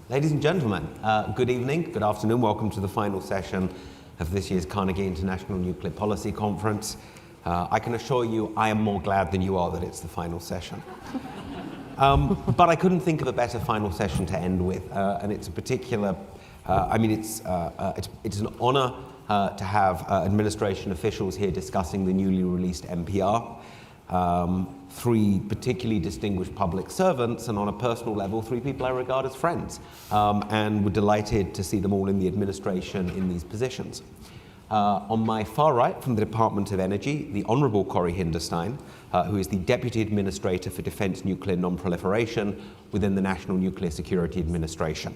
Ladies and gentlemen, good evening, good afternoon. Welcome to the final session of this year's Carnegie International Nuclear Policy Conference. I can assure you I am more glad than you are that it's the final session. But I couldn't think of a better final session to end with, and it's a particular, it's an honor to have administration officials here discussing the newly released NPR. Three particularly distinguished public servants, and on a personal level, three people I regard as friends, and we're delighted to see them all in the administration in these positions. On my far right, from the Department of Energy, the Honourable Corey Hinderstein, who is the Deputy Administrator for Defence Nuclear Non-Proliferation within the National Nuclear Security Administration.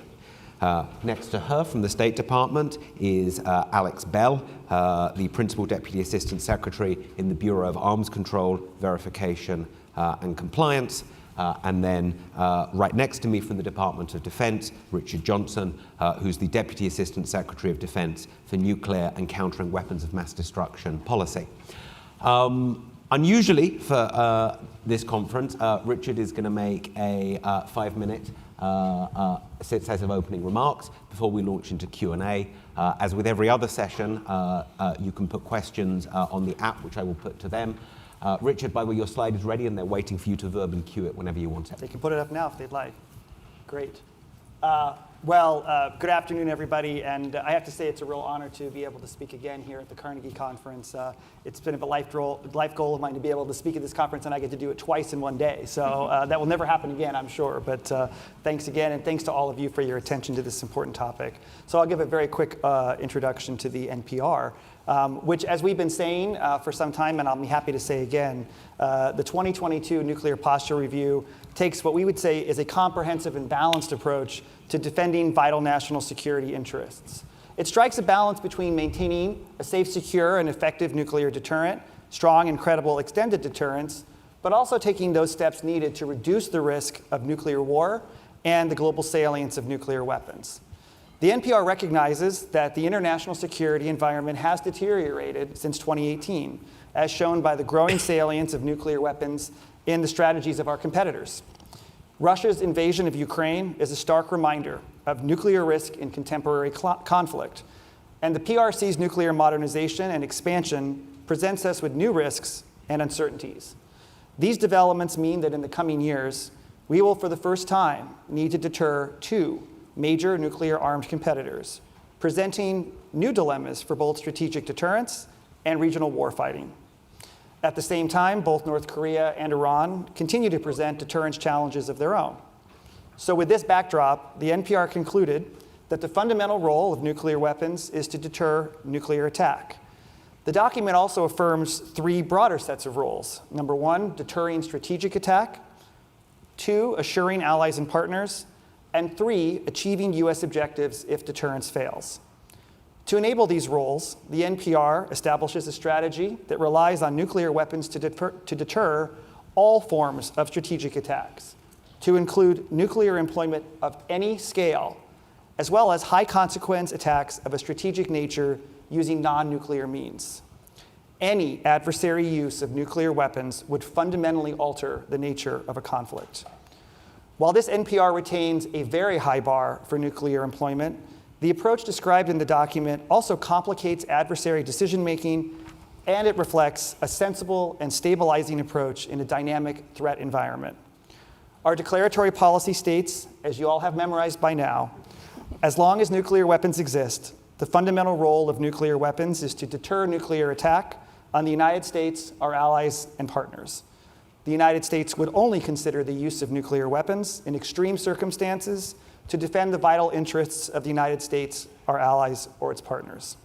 Next to her from the State Department is Alex Bell, the Principal Deputy Assistant Secretary in the Bureau of Arms Control, Verification and Compliance. And then right next to me from the Department of Defense, Richard Johnson, who's the Deputy Assistant Secretary of Defense for Nuclear and Countering Weapons of Mass Destruction Policy. Unusually for this conference, Richard is going to make a 5-minute set of opening remarks before we launch into Q&A. As with every other session, you can put questions on the app, which I will put to them. Richard, by the way, your slide is ready and they're waiting for you to verb and cue it whenever you want it. They can put it up now if they'd like. Great. Good afternoon, everybody. And I have to say it's a real honor to be able to speak again here at the Carnegie Conference. It's been a life goal of mine to be able to speak at this conference, and I get to do it twice in one day. So that will never happen again, I'm sure. But thanks again, and thanks to all of you for your attention to this important topic. So I'll give a very quick introduction to the NPR. Which, as we've been saying for some time, and I'll be happy to say again, the 2022 Nuclear Posture Review takes what we would say is a comprehensive and balanced approach to defending vital national security interests. It strikes a balance between maintaining a safe, secure, and effective nuclear deterrent, strong and credible extended deterrence, but also taking those steps needed to reduce the risk of nuclear war and the global salience of nuclear weapons. The NPR recognizes that the international security environment has deteriorated since 2018, as shown by the growing salience of nuclear weapons in the strategies of our competitors. Russia's invasion of Ukraine is a stark reminder of nuclear risk in contemporary conflict, and the PRC's nuclear modernization and expansion presents us with new risks and uncertainties. These developments mean that in the coming years, we will for the first time need to deter two major nuclear-armed competitors, presenting new dilemmas for both strategic deterrence and regional warfighting. At the same time, both North Korea and Iran continue to present deterrence challenges of their own. So with this backdrop, the NPR concluded that the fundamental role of nuclear weapons is to deter nuclear attack. The document also affirms three broader sets of roles. Number one, deterring strategic attack. Two, assuring allies and partners. And three, achieving U.S. objectives if deterrence fails. To enable these roles, the NPR establishes a strategy that relies on nuclear weapons to deter all forms of strategic attacks, to include nuclear employment of any scale, as well as high-consequence attacks of a strategic nature using non-nuclear means. Any adversary use of nuclear weapons would fundamentally alter the nature of a conflict. While this NPR retains a very high bar for nuclear employment, the approach described in the document also complicates adversary decision-making, and it reflects a sensible and stabilizing approach in a dynamic threat environment. Our declaratory policy states, as you all have memorized by now, as long as nuclear weapons exist, the fundamental role of nuclear weapons is to deter nuclear attack on the United States, our allies, and partners. The United States would only consider the use of nuclear weapons in extreme circumstances to defend the vital interests of the United States, our allies, or its partners.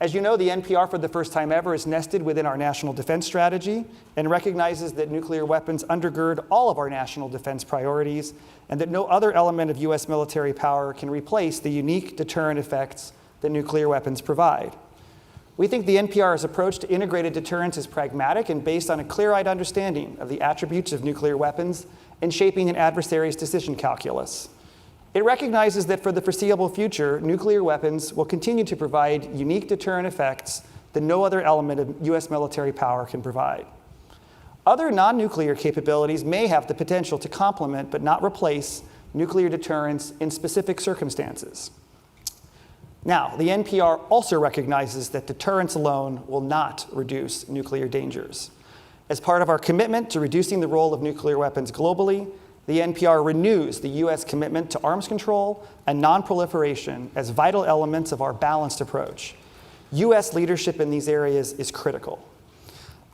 As you know, the NPR for the first time ever is nested within our national defense strategy and recognizes that nuclear weapons undergird all of our national defense priorities and that no other element of U.S. military power can replace the unique deterrent effects that nuclear weapons provide. We think the NPR's approach to integrated deterrence is pragmatic and based on a clear-eyed understanding of the attributes of nuclear weapons in shaping an adversary's decision calculus. It recognizes that for the foreseeable future, nuclear weapons will continue to provide unique deterrent effects that no other element of U.S. military power can provide. Other non-nuclear capabilities may have the potential to complement but not replace nuclear deterrence in specific circumstances. Now, the NPR also recognizes that deterrence alone will not reduce nuclear dangers. As part of our commitment to reducing the role of nuclear weapons globally, the NPR renews the U.S. commitment to arms control and nonproliferation as vital elements of our balanced approach. U.S. leadership in these areas is critical.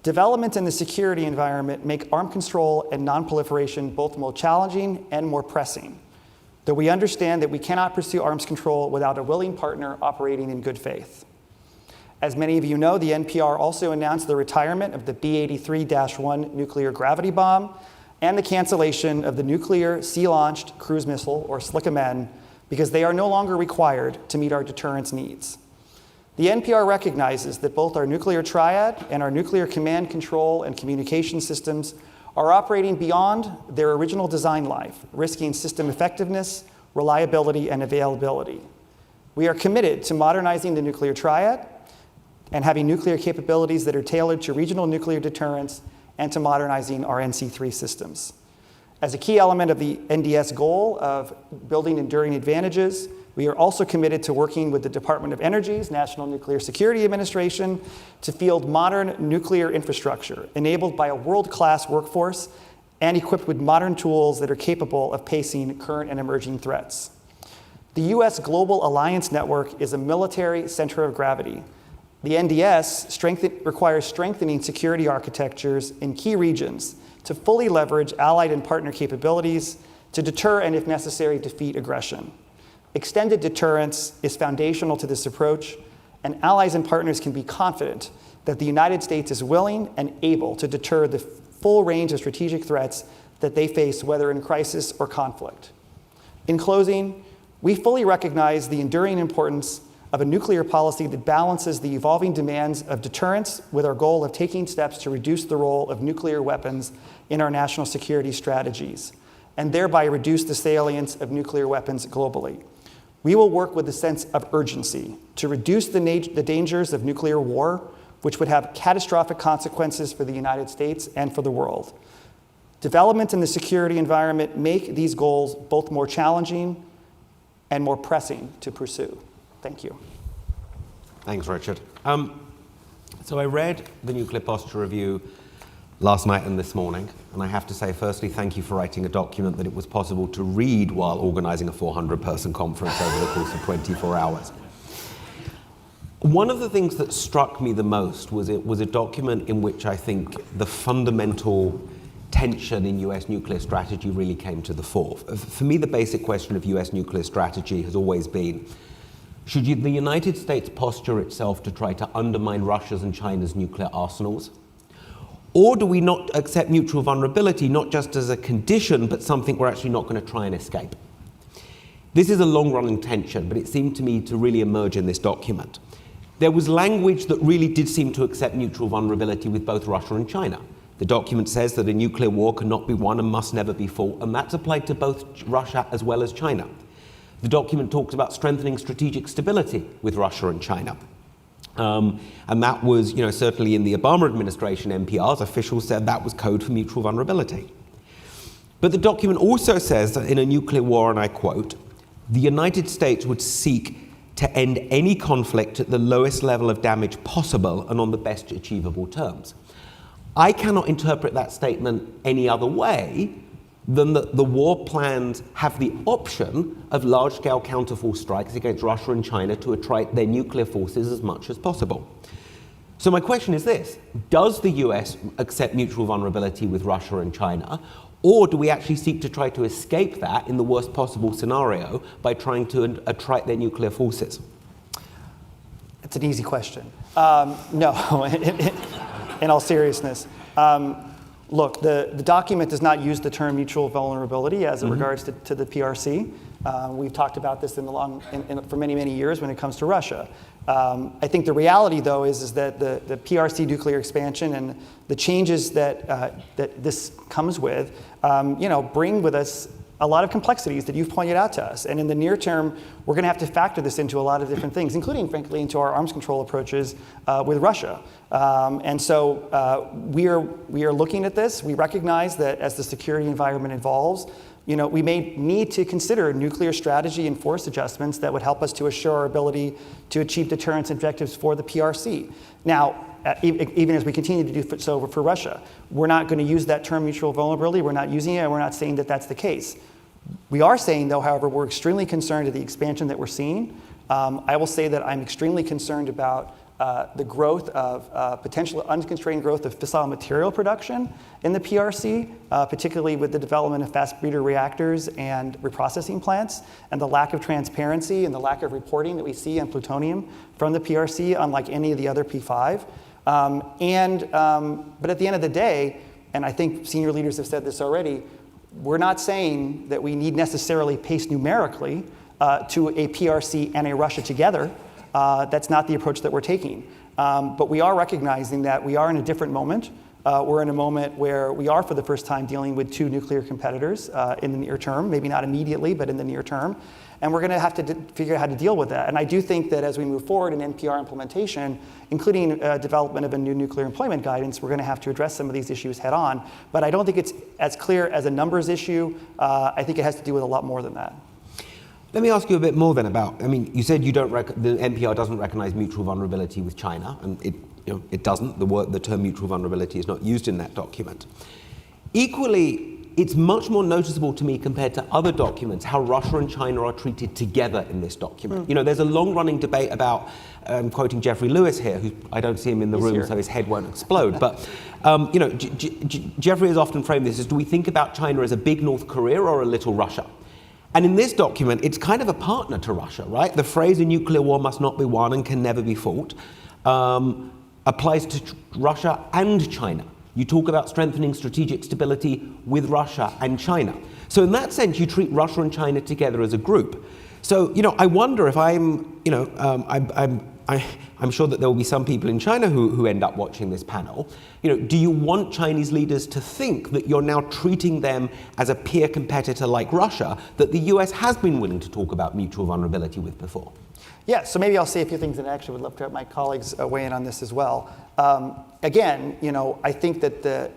Developments in the security environment make arms control and nonproliferation both more challenging and more pressing, though we understand that we cannot pursue arms control without a willing partner operating in good faith. As many of you know, the NPR also announced the retirement of the B-83-1 nuclear gravity bomb and the cancellation of the nuclear sea-launched cruise missile, or SLCM-N, because they are no longer required to meet our deterrence needs. The NPR recognizes that both our nuclear triad and our nuclear command, control, and communication systems are operating beyond their original design life, risking system effectiveness, reliability, and availability. We are committed to modernizing the nuclear triad and having nuclear capabilities that are tailored to regional nuclear deterrence and to modernizing our NC3 systems. As a key element of the NDS goal of building enduring advantages, we are also committed to working with the Department of Energy's National Nuclear Security Administration to field modern nuclear infrastructure enabled by a world-class workforce and equipped with modern tools that are capable of facing current and emerging threats. The U.S. Global Alliance Network is a military center of gravity. The NDS requires strengthening security architectures in key regions to fully leverage allied and partner capabilities to deter and, if necessary, defeat aggression. Extended deterrence is foundational to this approach, and allies and partners can be confident that the United States is willing and able to deter the full range of strategic threats that they face, whether in crisis or conflict. In closing, we fully recognize the enduring importance of a nuclear policy that balances the evolving demands of deterrence with our goal of taking steps to reduce the role of nuclear weapons in our national security strategies, and thereby reduce the salience of nuclear weapons globally. We will work with a sense of urgency to reduce the dangers of nuclear war, which would have catastrophic consequences for the United States and for the world. Developments in the security environment make these goals both more challenging and more pressing to pursue. Thank you. Thanks, Richard. So I read the Nuclear Posture Review last night and this morning, and I have to say, firstly, thank you for writing a document that it was possible to read while organizing a 400-person conference over the course of 24 hours. One of the things that struck me the most was it was a document in which I think the fundamental tension in US nuclear strategy really came to the fore. For me, the basic question of US nuclear strategy has always been, should the United States posture itself to try to undermine Russia's and China's nuclear arsenals? Or do we not accept mutual vulnerability, not just as a condition, but something we're actually not going to try and escape? This is a long-running tension, but it seemed to me to really emerge in this document. There was language that really did seem to accept mutual vulnerability with both Russia and China. The document says that a nuclear war cannot be won and must never be fought, and that's applied to both Russia as well as China. The document talks about strengthening strategic stability with Russia and China. And that was, certainly in the Obama administration, NPR's officials said that was code for mutual vulnerability. But the document also says that in a nuclear war, and I quote, the United States would seek to end any conflict at the lowest level of damage possible and on the best achievable terms. I cannot interpret that statement any other way than that the war plans have the option of large-scale counterforce strikes against Russia and China to attrite their nuclear forces as much as possible. So my question is this: does the US accept mutual vulnerability with Russia and China, or do we actually seek to try to escape that in the worst possible scenario by trying to attrite their nuclear forces? It's an easy question. No, in all seriousness. Look, the document does not use the term mutual vulnerability as it regards to the PRC. We've talked about this for many, many years when it comes to Russia. I think the reality, though, is that the PRC nuclear expansion and the changes that this comes with, bring with us a lot of complexities that you've pointed out to us. And in the near term, we're going to have to factor this into a lot of different things, including, frankly, into our arms control approaches with Russia. And so we are looking at this. We recognize that as the security environment evolves, we may need to consider nuclear strategy and force adjustments that would help us to assure our ability to achieve deterrence objectives for the PRC. Now, even as we continue to do so for Russia, we're not going to use that term mutual vulnerability. We're not using it, and we're not saying that that's the case. We are saying, though, however, we're extremely concerned at the expansion that we're seeing. I will say that I'm extremely concerned about the growth of potential unconstrained growth of fissile material production in the PRC, particularly with the development of fast breeder reactors and reprocessing plants, and the lack of transparency and the lack of reporting that we see on plutonium from the PRC, unlike any of the other P5. But at the end of the day, and I think senior leaders have said this already, we're not saying that we need necessarily pace numerically to a PRC and a Russia together. That's not the approach that we're taking. But we are recognizing that we are in a different moment. We're in a moment where we are, for the first time, dealing with two nuclear competitors in the near term, maybe not immediately, but in the near term. And we're going to have to figure out how to deal with that. And I do think that as we move forward in NPR implementation, including development of a new nuclear employment guidance, we're going to have to address some of these issues head on. But I don't think it's as clear as a numbers issue. I think it has to do with a lot more than that. Let me ask you a bit more then about, you said the NPR doesn't recognize mutual vulnerability with China, and it doesn't. The term mutual vulnerability is not used in that document. Equally, it's much more noticeable to me compared to other documents how Russia and China are treated together in this document. There's a long-running debate about, quoting Jeffrey Lewis here, who I don't see him in the room, here, so his head won't explode. But Jeffrey has often framed this as, do we think about China as a big North Korea or a little Russia? And in this document, it's kind of a partner to Russia, right? The phrase "a nuclear war must not be won and can never be fought" applies to Russia and China. You talk about strengthening strategic stability with Russia and China. So in that sense, you treat Russia and China together as a group. So, I wonder if I'm sure that there will be some people in China who end up watching this panel. Do you want Chinese leaders to think that you're now treating them as a peer competitor like Russia that the US has been willing to talk about mutual vulnerability with before? Yeah, so maybe I'll say a few things, and I actually would love to have my colleagues weigh in on this as well. Again, I think that the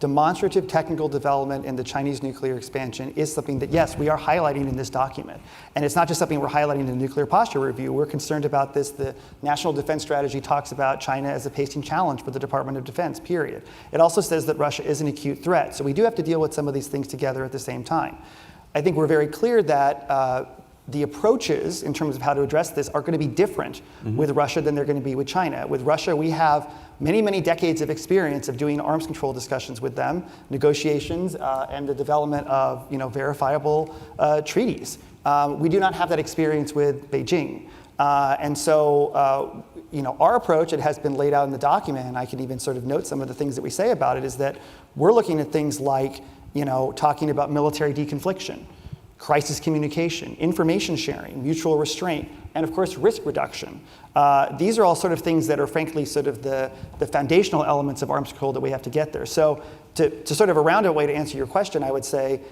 demonstrative technical development in the Chinese nuclear expansion is something that, yes, we are highlighting in this document. And it's not just something we're highlighting in the Nuclear Posture Review. We're concerned about this. The National Defense Strategy talks about China as a pacing challenge for the Department of Defense, period. It also says that Russia is an acute threat. So we do have to deal with some of these things together at the same time. I think we're very clear that the approaches in terms of how to address this are going to be different with Russia than they're going to be with China. With Russia, we have many, many decades of experience of doing arms control discussions with them, negotiations, and the development of verifiable treaties. We do not have that experience with Beijing. And so, our approach, it has been laid out in the document, and I can even sort of note some of the things that we say about it, is that we're looking at things like, talking about military deconfliction, crisis communication, information sharing, mutual restraint, and of course, risk reduction. These are all sort of things that are frankly sort of the foundational elements of arms control that we have to get there. So to sort of a roundabout way to answer your question, I would say,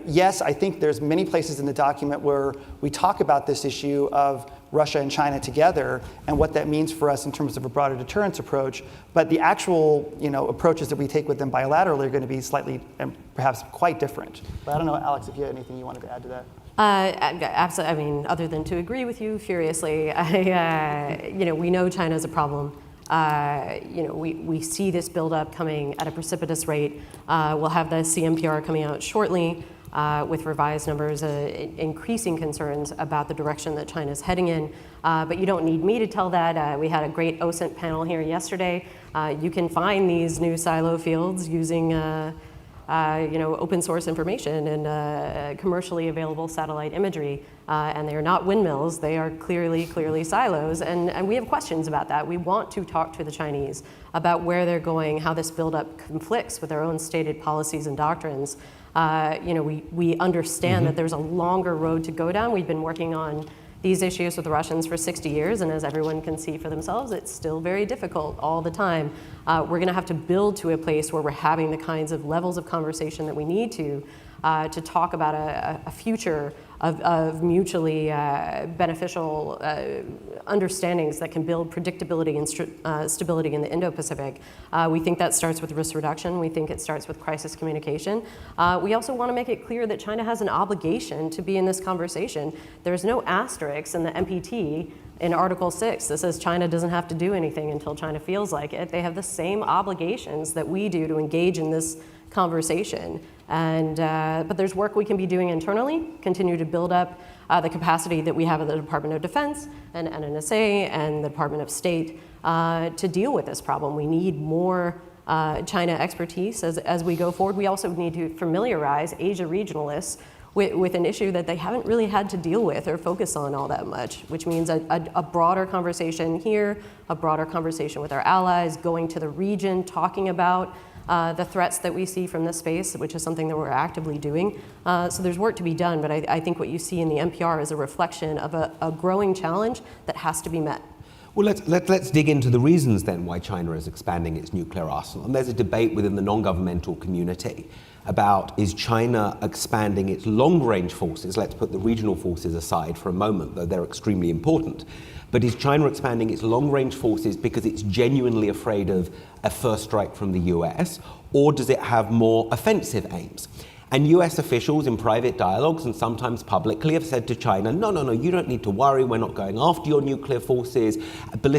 yes, I think there's many places in the document where we talk about this issue of Russia and China together and what that means for us in terms of a broader deterrence approach. But the actual, approaches that we take with them bilaterally are going to be slightly and perhaps quite different. But I don't know, Alex, if you had anything you wanted to add to that. Absolutely. Other than to agree with you furiously, we know China is a problem. We see this buildup coming at a precipitous rate. We'll have the CMPR coming out shortly with revised numbers, increasing concerns about the direction that China's heading in. But you don't need me to tell that. We had a great OSINT panel here yesterday. You can find these new silo fields using open source information and commercially available satellite imagery. And they are not windmills, they are clearly silos. And we have questions about that. We want to talk to the Chinese about where they're going, how this buildup conflicts with their own stated policies and doctrines. We understand that there's a longer road to go down. We've been working on these issues with the Russians for 60 years, and as everyone can see for themselves, it's still very difficult all the time. We're going to have to build to a place where we're having the kinds of levels of conversation that we need to to talk about a future of mutually beneficial understandings that can build predictability and stability in the Indo-Pacific. We think that starts with risk reduction. We think it starts with crisis communication. We also want to make it clear that China has an obligation to be in this conversation. There's no asterisk in the NPT in Article 6 that says China doesn't have to do anything until China feels like it. They have the same obligations that we do to engage in this conversation. But there's work we can be doing internally, continue to build up the capacity that we have at the Department of Defense and NNSA and the Department of State to deal with this problem. We need more China expertise as we go forward. We also need to familiarize Asia regionalists with an issue that they haven't really had to deal with or focus on all that much, which means a broader conversation here, a broader conversation with our allies, going to the region, talking about the threats that we see from this space, which is something that we're actively doing. So there's work to be done, but I think what you see in the NPR is a reflection of a growing challenge that has to be met. Well, let's dig into the reasons then why China is expanding its nuclear arsenal. And there's a debate within the non-governmental community about, is China expanding its long-range forces? Let's put the regional forces aside for a moment, though they're extremely important. But is China expanding its long-range forces because it's genuinely afraid of a first strike from the US, or does it have more offensive aims? And US officials in private dialogues and sometimes publicly have said to China, no, you don't need to worry, we're not going after your nuclear forces,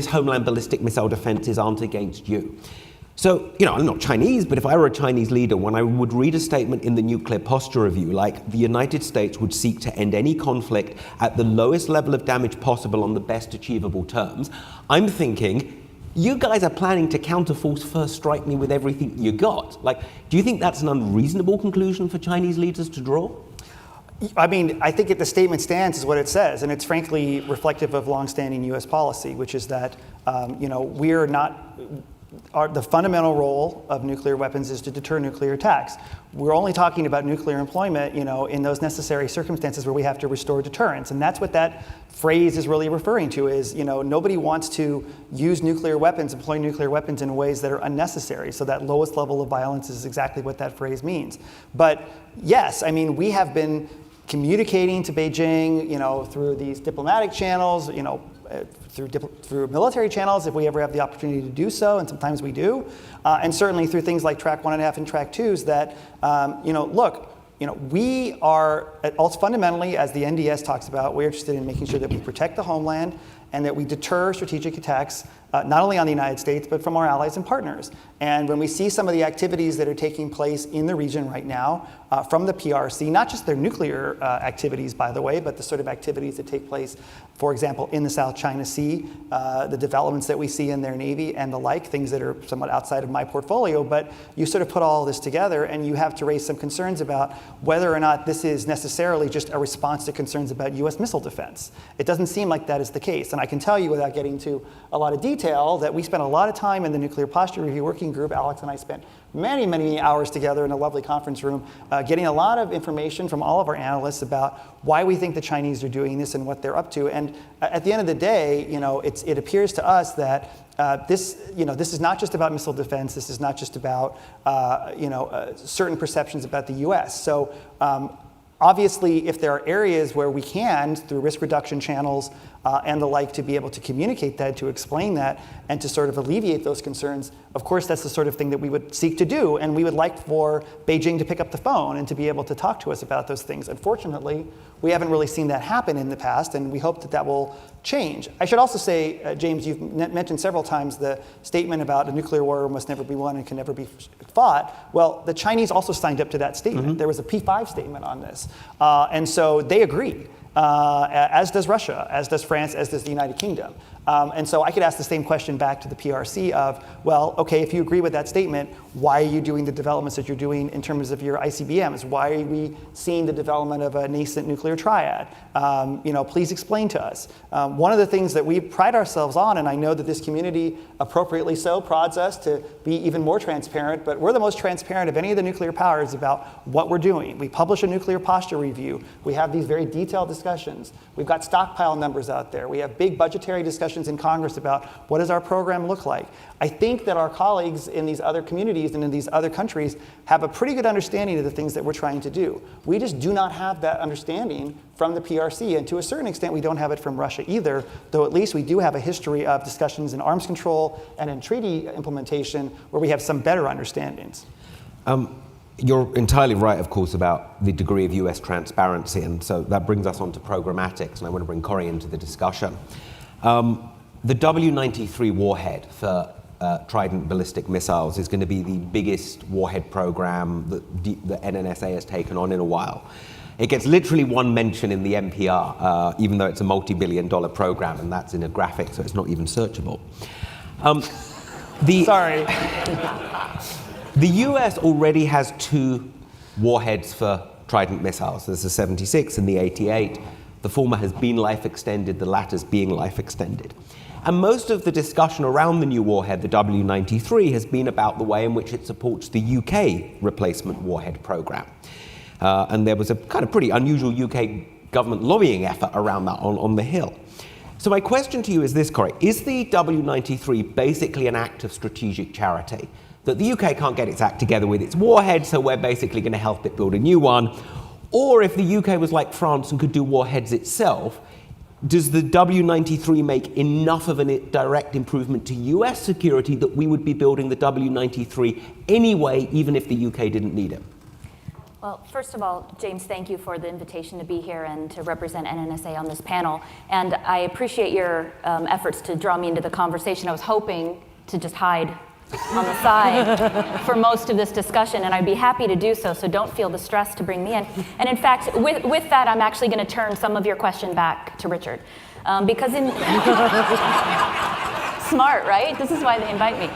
homeland ballistic missile defenses aren't against you. So, I'm not Chinese, but if I were a Chinese leader, when I would read a statement in the Nuclear Posture Review, like the United States would seek to end any conflict at the lowest level of damage possible on the best achievable terms, I'm thinking, you guys are planning to counterforce first strike me with everything you got. Do you think that's an unreasonable conclusion for Chinese leaders to draw? I mean, I think the statement stands is what it says, and it's frankly reflective of longstanding U.S. policy, which is that, we're not... the fundamental role of nuclear weapons is to deter nuclear attacks. We're only talking about nuclear employment, in those necessary circumstances where we have to restore deterrence. And that's what that phrase is really referring to is, nobody wants to use nuclear weapons, employ nuclear weapons in ways that are unnecessary. So that lowest level of violence is exactly what that phrase means. But yes, I mean, we have been communicating to Beijing, through these diplomatic channels, through military channels if we ever have the opportunity to do so, and sometimes we do, and certainly through things like Track 1.5 and Track 2s that, we are, also fundamentally, as the NDS talks about, we're interested in making sure that we protect the homeland and that we deter strategic attacks, not only on the United States, but from our allies and partners. And when we see some of the activities that are taking place in the region right now from the PRC, not just their nuclear activities, by the way, but the sort of activities that take place, for example, in the South China Sea, the developments that we see in their Navy and the like, things that are somewhat outside of my portfolio, but you sort of put all this together and you have to raise some concerns about whether or not this is necessarily just a response to concerns about US missile defense. It doesn't seem like that is the case. And I can tell you without getting into a lot of detail that we spent a lot of time in the Nuclear Posture Review Working Group. Alex and I spent many, many hours together in a lovely conference room getting a lot of information from all of our analysts about why we think the Chinese are doing this and what they're up to. And at the end of the day, it appears to us that this is not just about missile defense. This is not just about certain perceptions about the U.S. So obviously, if there are areas where we can, through risk reduction channels and the like, to be able to communicate that, to explain that, and to sort of alleviate those concerns, of course, that's the sort of thing that we would seek to do. And we would like for Beijing to pick up the phone and to be able to talk to us about those things. Unfortunately, we haven't really seen that happen in the past, and we hope that that will change. I should also say, James, you've mentioned several times the statement about a nuclear war must never be won and can never be fought. Well, the Chinese also signed up to that statement. Mm-hmm. There was a P5 statement on this. And so they agree, as does Russia, as does France, as does the United Kingdom. And so I could ask the same question back to the PRC of, well, okay, if you agree with that statement, why are you doing the developments that you're doing in terms of your ICBMs? Why are we seeing the development of a nascent nuclear triad? Please explain to us. One of the things that we pride ourselves on, and I know that this community appropriately so prods us to be even more transparent, but we're the most transparent of any of the nuclear powers about what we're doing. We publish a nuclear posture review. We have these very detailed discussions. We've got stockpile numbers out there. We have big budgetary discussions discussions in Congress about what does our program look like. I think that our colleagues in these other communities and in these other countries have a pretty good understanding of the things that we're trying to do. We just do not have that understanding from the PRC, and to a certain extent we don't have it from Russia either, though at least we do have a history of discussions in arms control and in treaty implementation where we have some better understandings. You're entirely right, of course, about the degree of US transparency, and so that brings us on to programmatics, and I want to bring Corey into the discussion. The W-93 warhead for Trident ballistic missiles is going to be the biggest warhead program that the NNSA has taken on in a while. It gets literally one mention in the NPR, even though it's a multi-billion-dollar program, and that's in a graphic, so it's not even searchable. Sorry. The US already has 2 warheads for Trident missiles. There's the 76 and the 88. The former has been life extended, the latter's being life extended. And most of the discussion around the new warhead, the W-93, has been about the way in which it supports the UK replacement warhead program. And there was a kind of pretty unusual UK government lobbying effort around that on the Hill. So my question to you is this, Corey. Is the W-93 basically an act of strategic charity? That the UK can't get its act together with its warhead, so we're basically going to help it build a new one? Or if the UK was like France and could do warheads itself, does the W-93 make enough of a direct improvement to US security that we would be building the W-93 anyway, even if the UK didn't need it? Well, first of all, James, thank you for the invitation to be here and to represent NNSA on this panel. And I appreciate your efforts to draw me into the conversation. I was hoping to just hide on the side for most of this discussion, and I'd be happy to do so, so don't feel the stress to bring me in. And in fact, with that, I'm actually going to turn some of your question back to Richard. Because smart, right? This is why they invite me.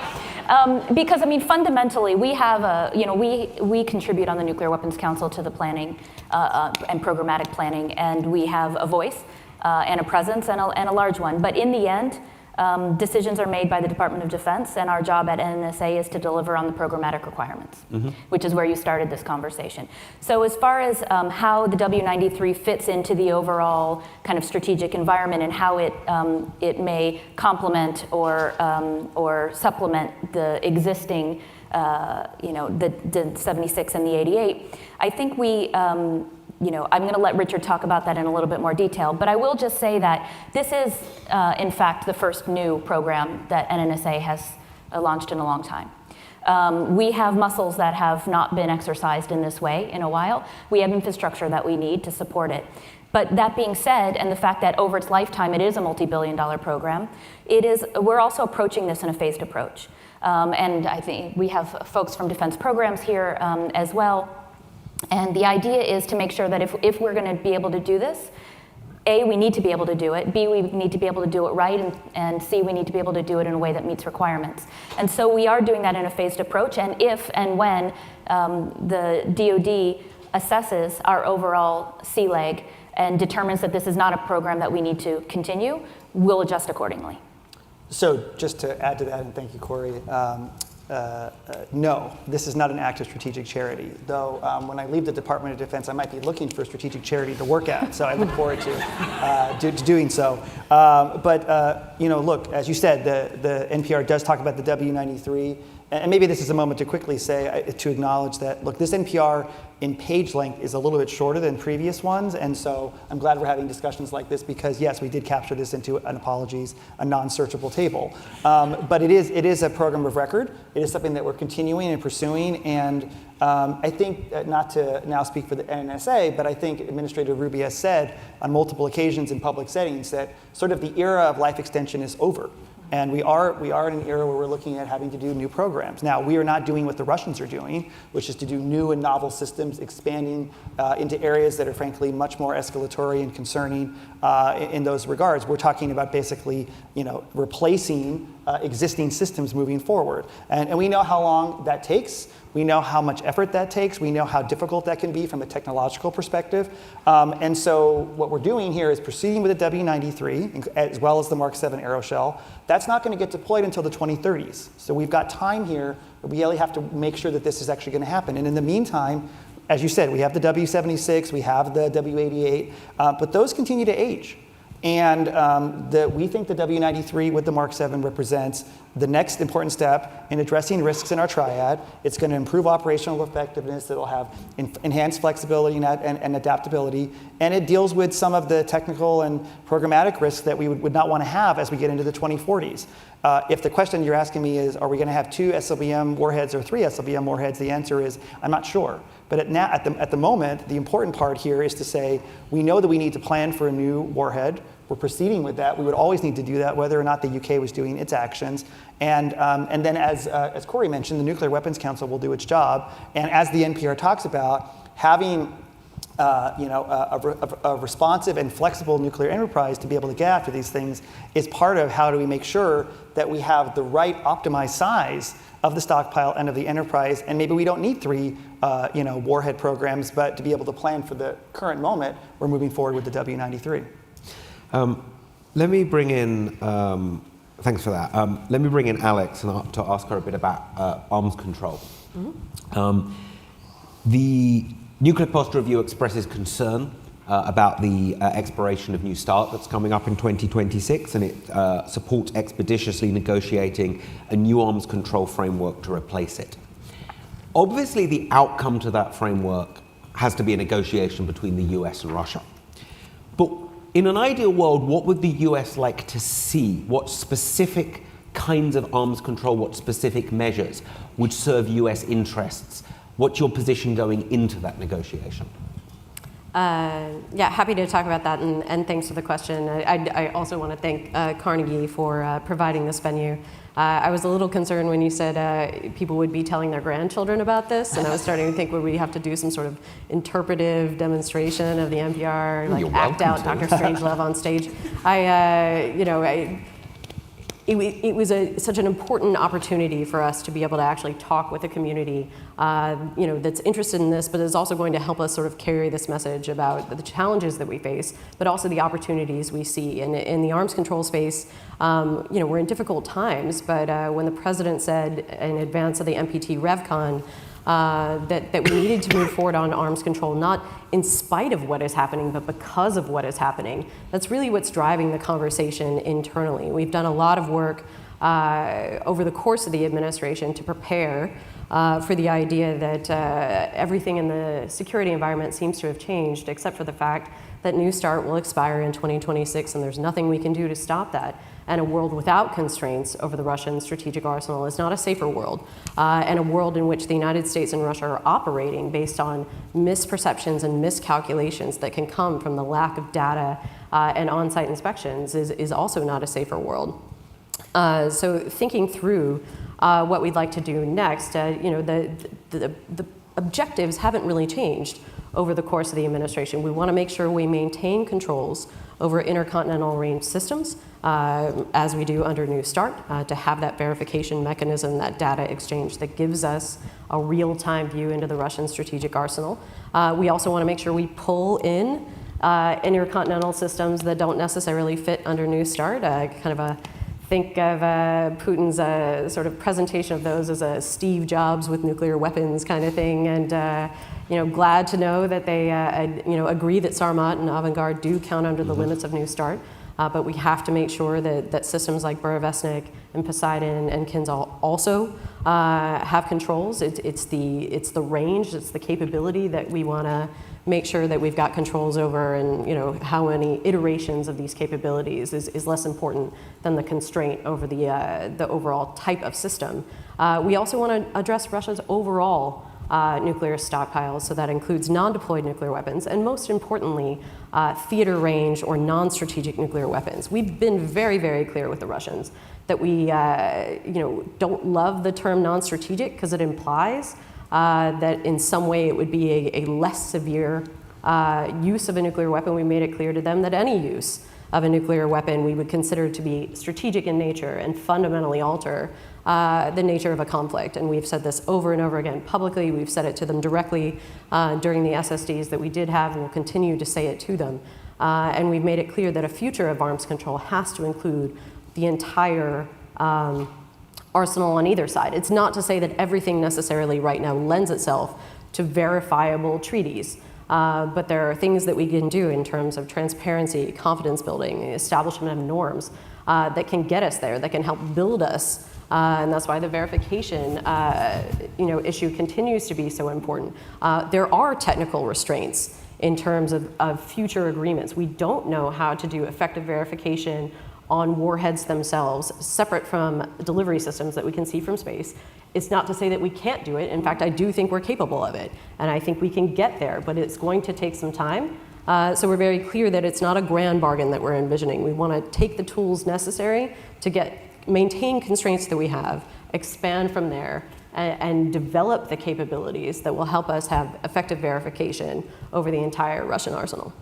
Because, I mean, fundamentally, we have we contribute on the Nuclear Weapons Council to the planning and programmatic planning, and we have a voice and a presence and a large one. But in the end, decisions are made by the Department of Defense, and our job at NNSA is to deliver on the programmatic requirements, which is where you started this conversation. So as far as how the W-93 fits into the overall kind of strategic environment and how it may complement or supplement the existing, the 76 and the 88, I think I'm going to let Richard talk about that in a little bit more detail, but I will just say that this is, in fact, the first new program that NNSA has launched in a long time. We have muscles that have not been exercised in this way in a while. We have infrastructure that we need to support it. But that being said, and the fact that over its lifetime it is a multi-billion-dollar program, we're also approaching this in a phased approach. And I think we have folks from defense programs here as well. And the idea is to make sure that if we're going to be able to do this, A, we need to be able to do it, B, we need to be able to do it right, and C, we need to be able to do it in a way that meets requirements. And so we are doing that in a phased approach, and if and when the DoD assesses our overall sea leg and determines that this is not a program that we need to continue, we'll adjust accordingly. So just to add to that, and thank you, Corey, no, this is not an act of strategic charity. Though when I leave the Department of Defense, I might be looking for a strategic charity to work at. So I look forward to doing so. Look, as you said, the NPR does talk about the W-93. And maybe this is a moment to quickly to acknowledge that, look, this NPR in page length is a little bit shorter than previous ones, and so I'm glad we're having discussions like this because, yes, we did capture this into a non-searchable table. But it is a program of record. It is something that we're continuing and pursuing, and I think, not to now speak for the NNSA, but I think Administrator Ruby has said on multiple occasions in public settings that sort of the era of life extension is over. And we are in an era where we're looking at having to do new programs. Now, we are not doing what the Russians are doing, which is to do new and novel systems, expanding into areas that are frankly much more escalatory and concerning in those regards. We're talking about basically, replacing existing systems moving forward. And we know how long that takes. We know how much effort that takes. We know how difficult that can be from a technological perspective. And so what we're doing here is proceeding with the W-93, as well as the Mark 7 aeroshell. That's not going to get deployed until the 2030s. So we've got time here, but we really have to make sure that this is actually going to happen. And in the meantime, as you said, we have the W-76, we have the W-88, but those continue to age. And we think the W93 with the Mark 7 represents the next important step in addressing risks in our triad. It's going to improve operational effectiveness. It'll have enhanced flexibility and adaptability. And it deals with some of the technical and programmatic risks that we would not want to have as we get into the 2040s. If the question you're asking me is, are we going to have 2 SLBM warheads or 3 SLBM warheads, the answer is, I'm not sure. But at the moment, the important part here is to say, we know that we need to plan for a new warhead. We're proceeding with that. We would always need to do that, whether or not the UK was doing its actions. And then, as Corey mentioned, the Nuclear Weapons Council will do its job. And as the NPR talks about, having a responsive and flexible nuclear enterprise to be able to get after these things is part of how do we make sure that we have the right optimized size of the stockpile and of the enterprise. And maybe we don't need 3 warhead programs, but to be able to plan for the current moment, we're moving forward with the W93. Let me bring in, thanks for that. Let me bring in Alex to ask her a bit about arms control. Mm-hmm. The Nuclear Posture Review expresses concern about the expiration of New START that's coming up in 2026, and it supports expeditiously negotiating a new arms control framework to replace it. Obviously, the outcome to that framework has to be a negotiation between the US and Russia. But in an ideal world, what would the US like to see? What specific kinds of arms control, what specific measures would serve US interests? What's your position going into that negotiation? Yeah, happy to talk about that, and thanks for the question. I also want to thank Carnegie for providing this venue. I was a little concerned when you said people would be telling their grandchildren about this, and I was starting to think, would we have to do some sort of interpretive demonstration of the NPR, like act out Dr. Strangelove on stage? It was such an important opportunity for us to be able to actually talk with a community, that's interested in this, but is also going to help us sort of carry this message about the challenges that we face, but also the opportunities we see. And in the arms control space, we're in difficult times, but when the president said in advance of the NPT RevCon that we needed to move forward on arms control, not in spite of what is happening, but because of what is happening. That's really what's driving the conversation internally. We've done a lot of work over the course of the administration to prepare for the idea that everything in the security environment seems to have changed, except for the fact that New START will expire in 2026, and there's nothing we can do to stop that. And a world without constraints over the Russian strategic arsenal is not a safer world. And a world in which the United States and Russia are operating based on misperceptions and miscalculations that can come from the lack of data and on-site inspections is also not a safer world. So thinking through what we'd like to do next, the objectives haven't really changed over the course of the administration. We want to make sure we maintain controls over intercontinental range systems, as we do under New START, to have that verification mechanism, that data exchange that gives us a real-time view into the Russian strategic arsenal. We also want to make sure we pull in intercontinental systems that don't necessarily fit under New START. Think of Putin's sort of presentation of those as a Steve Jobs with nuclear weapons kind of thing, and glad to know that they agree that Sarmat and Avangard do count under the limits of New START, but we have to make sure that systems like Burevestnik and Poseidon and Kinzhal also have controls. It's the range, it's the capability that we want to make sure that we've got controls over, and how many iterations of these capabilities is less important than the constraint over the overall type of system. We also want to address Russia's overall nuclear stockpiles, so that includes non-deployed nuclear weapons, and most importantly, theater range or non-strategic nuclear weapons. We've been very, very clear with the Russians that we don't love the term non-strategic because it implies that in some way it would be a less severe use of a nuclear weapon. We made it clear to them that any use of a nuclear weapon we would consider to be strategic in nature and fundamentally alter the nature of a conflict. And we've said this over and over again publicly. We've said it to them directly during the SSDs that we did have, and we'll continue to say it to them. And we've made it clear that a future of arms control has to include the entire arsenal on either side. It's not to say that everything necessarily right now lends itself to verifiable treaties. But there are things that we can do in terms of transparency, confidence building, establishment of norms that can get us there, that can help build us. And that's why the verification issue continues to be so important. There are technical restraints in terms of future agreements. We don't know how to do effective verification on warheads themselves, separate from delivery systems that we can see from space. It's not to say that we can't do it. In fact, I do think we're capable of it. And I think we can get there, but it's going to take some time. So we're very clear that it's not a grand bargain that we're envisioning. We want to take the tools necessary to maintain constraints that we have, expand from there, and develop the capabilities that will help us have effective verification over the entire Russian arsenal.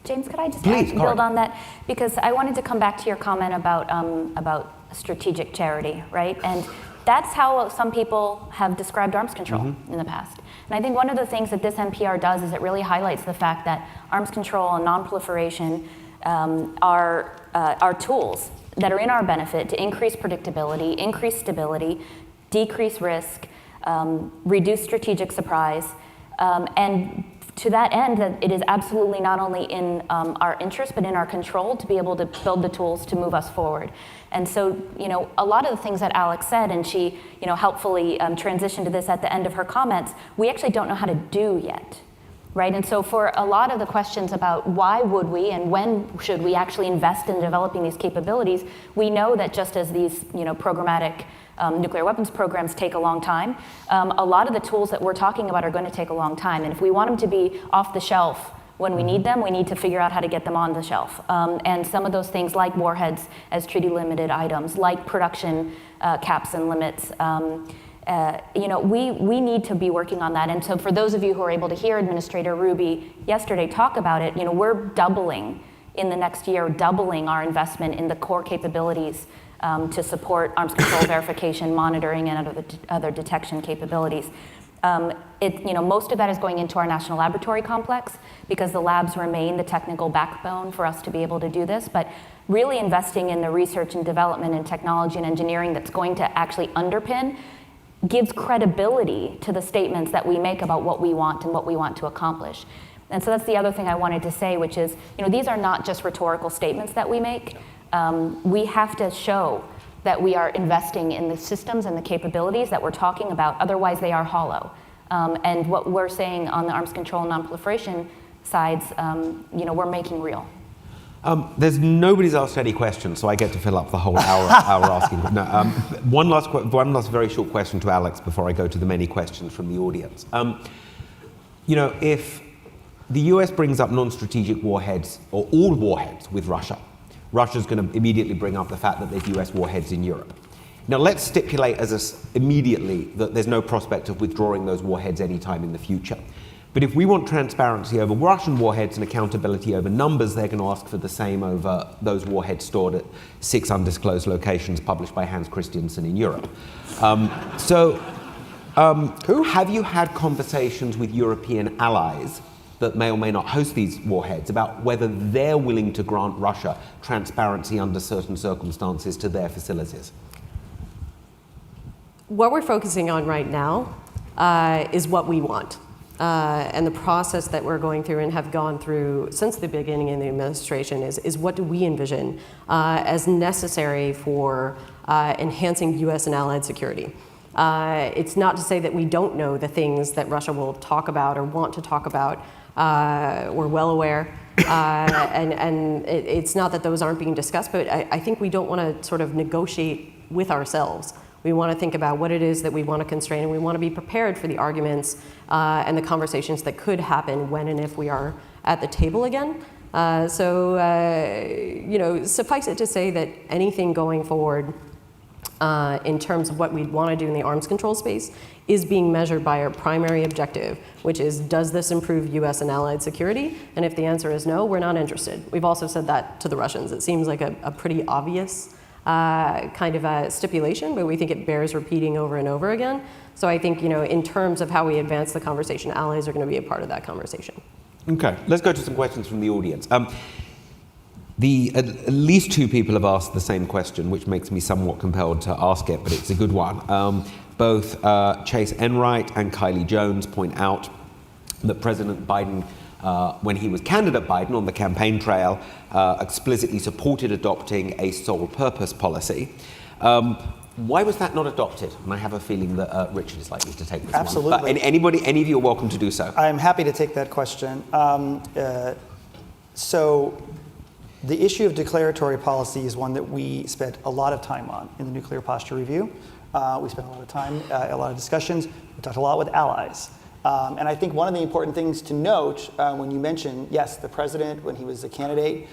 James, could I just build on that? Because I wanted to come back to your comment about strategic charity, right? And that's how some people have described arms control in the past. And I think one of the things that this NPR does is it really highlights the fact that arms control and non-proliferation are tools that are in our benefit to increase predictability, increase stability, decrease risk, reduce strategic surprise, and to that end, that it is absolutely not only in our interest, but in our control to be able to build the tools to move us forward. And so, a lot of the things that Alex said, and she, helpfully transitioned to this at the end of her comments, we actually don't know how to do yet, right? And so for a lot of the questions about why would we and when should we actually invest in developing these capabilities, we know that just as these, programmatic nuclear weapons programs take a long time, a lot of the tools that we're talking about are going to take a long time. And if we want them to be off the shelf when we need them, we need to figure out how to get them on the shelf. And some of those things like warheads as treaty limited items, like production caps and limits, we need to be working on that. And so for those of you who are able to hear Administrator Ruby yesterday talk about it, we're doubling in the next year, doubling our investment in the core capabilities to support arms control verification, monitoring, and other detection capabilities. Most of that is going into our national laboratory complex because the labs remain the technical backbone for us to be able to do this. But really investing in the research and development and technology and engineering that's going to actually underpin gives credibility to the statements that we make about what we want and what we want to accomplish. And so that's the other thing I wanted to say, which is, these are not just rhetorical statements that we make. We have to show that we are investing in the systems and the capabilities that we're talking about, otherwise they are hollow. And what we're saying on the arms control and non-proliferation sides, we're making real. There's nobody's asked any questions, so I get to fill up the whole hour asking. No, one last very short question to Alex before I go to the many questions from the audience. If the US brings up non-strategic warheads, or all warheads with Russia, Russia's going to immediately bring up the fact that there's US warheads in Europe. Now let's stipulate immediately that there's no prospect of withdrawing those warheads anytime in the future. But if we want transparency over Russian warheads and accountability over numbers, they're going to ask for the same over those warheads stored at 6 undisclosed locations published by Hans Christiansen in Europe. Have you had conversations with European allies that may or may not host these warheads about whether they're willing to grant Russia transparency under certain circumstances to their facilities? What we're focusing on right now is what we want. And the process that we're going through and have gone through since the beginning of the administration is what do we envision as necessary for enhancing US and allied security. It's not to say that we don't know the things that Russia will talk about or want to talk about. We're well aware, and it's not that those aren't being discussed, but I think we don't want to sort of negotiate with ourselves. We want to think about what it is that we want to constrain, and we want to be prepared for the arguments and the conversations that could happen when and if we are at the table again. Suffice it to say that anything going forward in terms of what we'd want to do in the arms control space is being measured by our primary objective, which is, does this improve US and allied security? And if the answer is no, we're not interested. We've also said that to the Russians. It seems like a pretty obvious kind of a stipulation, but we think it bears repeating over and over again. So I think, in terms of how we advance the conversation, allies are going to be a part of that conversation. Okay, let's go to some questions from the audience. At least 2 people have asked the same question, which makes me somewhat compelled to ask it, but it's a good one. Both Chase Enright and Kylie Jones point out that President Biden, when he was candidate Biden on the campaign trail, explicitly supported adopting a sole purpose policy. Why was that not adopted? And I have a feeling that Richard is likely to take this Absolutely. one. But any of you are welcome to do so. I'm happy to take that question. So the issue of declaratory policy is one that we spent a lot of time on in the Nuclear Posture Review. We spent a lot of time, a lot of discussions. We talked a lot with allies. And I think one of the important things to note when you mention, yes, the president, when he was a candidate,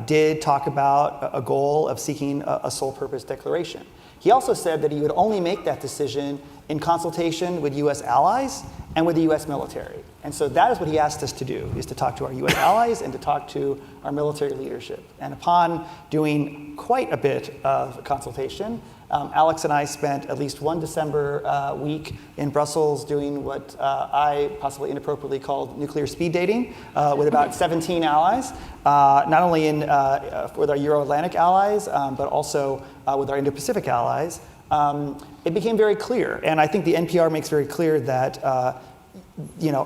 did talk about a goal of seeking a sole purpose declaration. He also said that he would only make that decision in consultation with U.S. allies and with the U.S. military. And so that is what he asked us to do, is to talk to our U.S. allies and to talk to our military leadership. And upon doing quite a bit of consultation, Alex and I spent at least one December week in Brussels doing what I possibly inappropriately called nuclear speed dating with about 17 allies, not only with our Euro-Atlantic allies, but also with our Indo-Pacific allies. It became very clear, and I think the NPR makes very clear that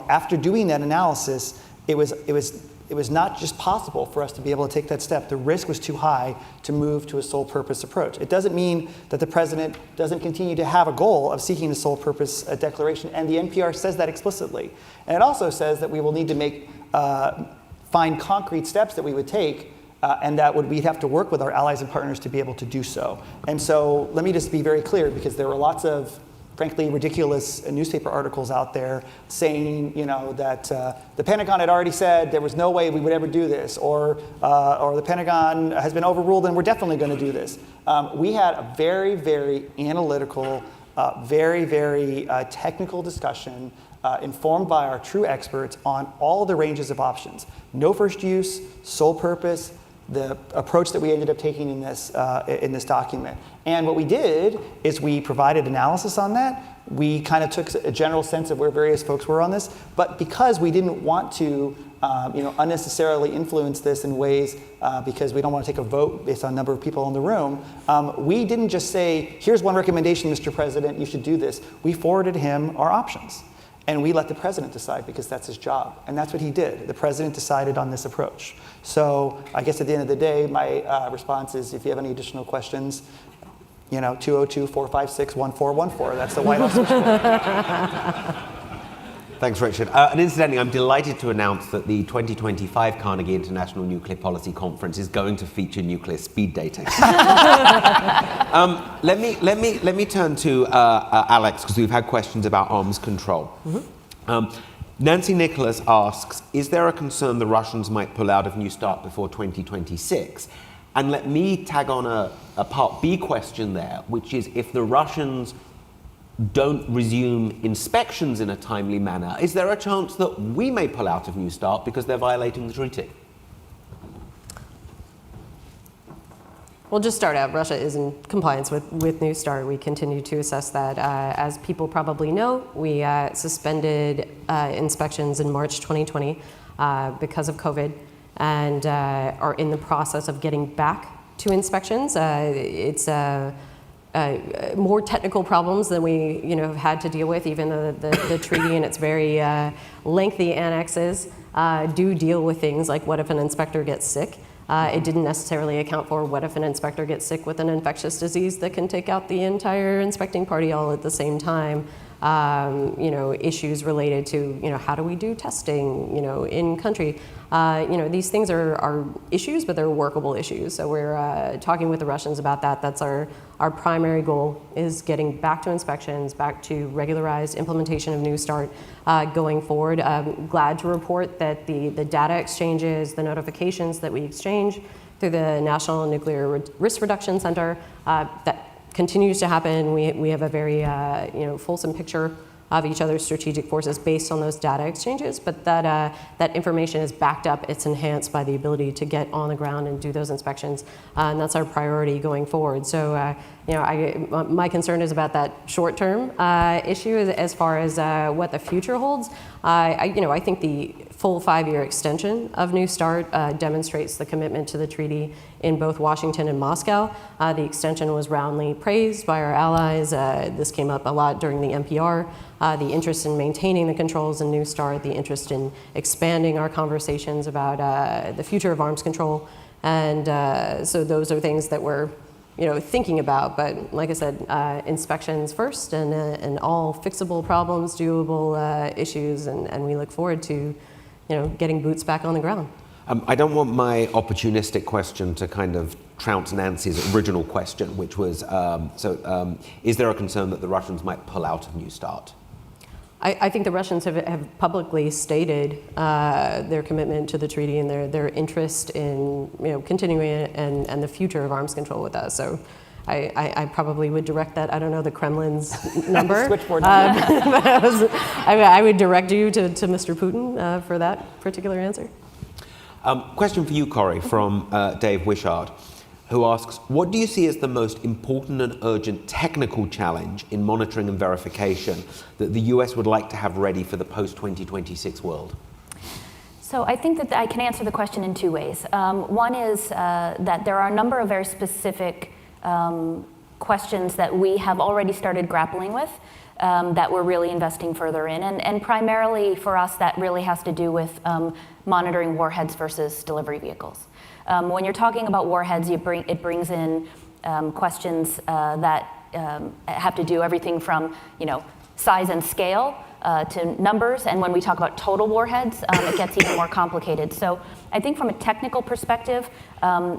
after doing that analysis, it was not just possible for us to be able to take that step. The risk was too high to move to a sole purpose approach. It doesn't mean that the president doesn't continue to have a goal of seeking a sole purpose declaration, and the NPR says that explicitly. And it also says that we will need to find concrete steps that we would take, and that we'd have to work with our allies and partners to be able to do so. And so let me just be very clear, because there were lots of frankly ridiculous newspaper articles out there saying, that the Pentagon had already said there was no way we would ever do this, or the Pentagon has been overruled and we're definitely going to do this. We had a very, very analytical, very, very technical discussion informed by our true experts on all the ranges of options. No first use, sole purpose, the approach that we ended up taking in this document. And what we did is we provided analysis on that. We kind of took a general sense of where various folks were on this, but because we didn't want to unnecessarily influence this in ways because we don't want to take a vote based on number of people in the room, we didn't just say, here's one recommendation, Mr. President, you should do this. We forwarded him our options. And we let the president decide, because that's his job. And that's what he did. The president decided on this approach. So I guess at the end of the day, my response is, if you have any additional questions, 202-456-1414. That's the White House switchboard. Thanks, Richard. And incidentally, I'm delighted to announce that the 2025 Carnegie International Nuclear Policy Conference is going to feature nuclear speed dating. Let me turn to Alex, because we've had questions about arms control. Mm-hmm. Nancy Nicholas asks, is there a concern the Russians might pull out of New START before 2026? And let me tag on a part B question there, which is, if the Russians don't resume inspections in a timely manner, is there a chance that we may pull out of New START because they're violating the treaty? We'll just start out. Russia is in compliance with New START. We continue to assess that. As people probably know, we suspended inspections in March 2020 because of COVID, and are in the process of getting back to inspections. It's more technical problems than we have had to deal with. Even the treaty and its very lengthy annexes do deal with things like, what if an inspector gets sick? It didn't necessarily account for what if an inspector gets sick with an infectious disease that can take out the entire inspecting party all at the same time. Issues related to, how do we do testing, in country. These things are issues, but they're workable issues. So we're talking with the Russians about that. That's our primary goal, is getting back to inspections, back to regularized implementation of New START going forward. Glad to report that the data exchanges, the notifications that we exchange through the National Nuclear Risk Reduction Center, that continues to happen. We have a very fulsome picture of each other's strategic forces based on those data exchanges, but that information is backed up, it's enhanced by the ability to get on the ground and do those inspections, and that's our priority going forward. So, my concern is about that short-term issue as far as what the future holds. I think the full 5-year extension of New START demonstrates the commitment to the treaty in both Washington and Moscow. The extension was roundly praised by our allies. This came up a lot during the NPR. The interest in maintaining the controls in New START, the interest in expanding our conversations about the future of arms control. And so those are things that we're thinking about, but like I said, inspections first and all fixable problems, doable issues, and we look forward to getting boots back on the ground. I don't want my opportunistic question to kind of trounce Nancy's original question, which was, is there a concern that the Russians might pull out of New START? I think the Russians have publicly stated their commitment to the treaty and their interest in continuing it and the future of arms control with us. So I probably would direct that. I don't know the Kremlin's number. Switchboard number. I would direct you to Mr. Putin for that particular answer. Question for you, Corey, from Dave Wishart, who asks, what do you see as the most important and urgent technical challenge in monitoring and verification that the US would like to have ready for the post-2026 world? So I think that I can answer the question in two ways. One is that there are a number of very specific questions that we have already started grappling with that we're really investing further in. And primarily for us, that really has to do with monitoring warheads versus delivery vehicles. When you're talking about warheads, it brings in questions that have to do everything from size and scale to numbers, and when we talk about total warheads, it gets even more complicated. So I think from a technical perspective,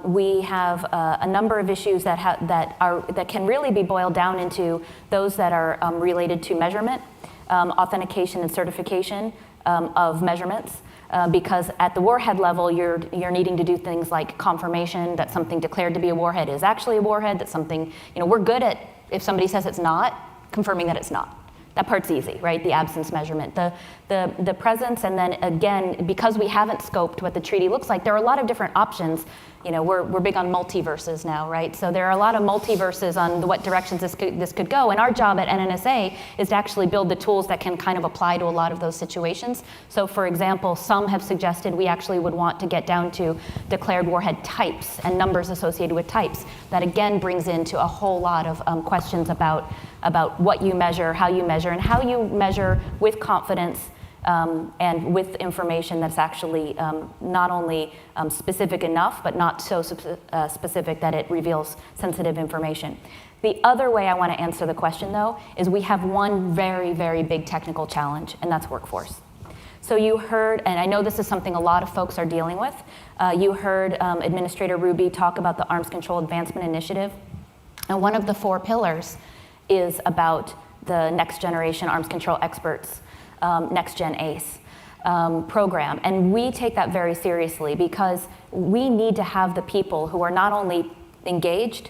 we have a number of issues that can really be boiled down into those that are related to measurement, authentication and certification of measurements. Because at the warhead level, you're needing to do things like confirmation that something declared to be a warhead is actually a warhead, that something, we're good at, if somebody says it's not, confirming that it's not. That part's easy, right? The absence measurement. The presence, and then again, because we haven't scoped what the treaty looks like, there are a lot of different options. We're big on multiverses now, right? So there are a lot of multiverses on what directions this could go. And our job at NNSA is to actually build the tools that can kind of apply to a lot of those situations. So for example, some have suggested we actually would want to get down to declared warhead types and numbers associated with types. That again brings into a whole lot of questions about what you measure, and how you measure with confidence and with information that's actually not only specific enough, but not so specific that it reveals sensitive information. The other way I want to answer the question, though, is we have one very, very big technical challenge, and that's workforce. So you heard, and I know this is something a lot of folks are dealing with, you heard Administrator Ruby talk about the Arms Control Advancement Initiative, and one of the 4 pillars is about the Next Generation Arms Control Experts, Next Gen ACE program. And we take that very seriously because we need to have the people who are not only engaged,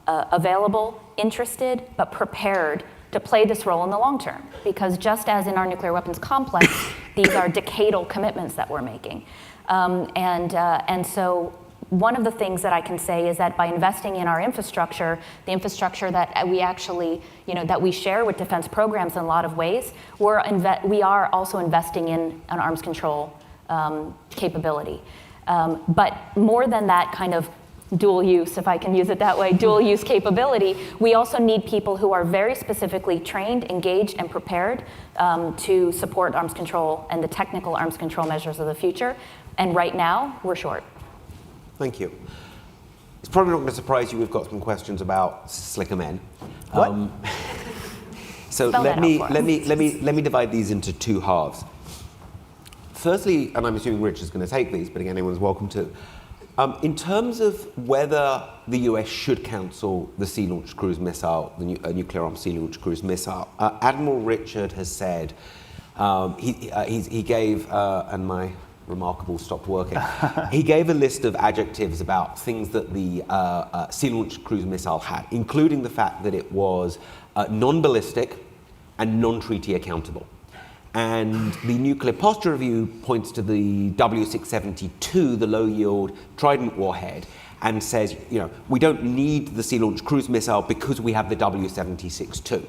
available, interested, but prepared to play this role in the long term. Because just as in our nuclear weapons complex, these are decadal commitments that we're making. And so one of the things that I can say is that by investing in our infrastructure, the infrastructure that we actually, that we share with defense programs in a lot of ways, we are also investing in an arms control capability. But more than that kind of dual use, if I can use it that way, dual use capability, we also need people who are very specifically trained, engaged, and prepared to support arms control and the technical arms control measures of the future. And right now, we're short. Thank you. It's probably not going to surprise you. We've got some questions about slicker men. What? So let me divide these into 2 halves. Firstly, and I'm assuming Rich is going to take these, but again, anyone's welcome to. In terms of whether the US should cancel the Sea-Launched Cruise Missile, the nuclear-armed Sea-Launched Cruise Missile, Admiral Richard has said he gave, and my remarkable stopped working. He gave a list of adjectives about things that the Sea-Launched Cruise Missile had, including the fact that it was non-ballistic and non-treaty accountable. And the Nuclear Posture Review points to the W672, the low-yield Trident warhead, and says, we don't need the Sea-Launched Cruise Missile because we have the W762.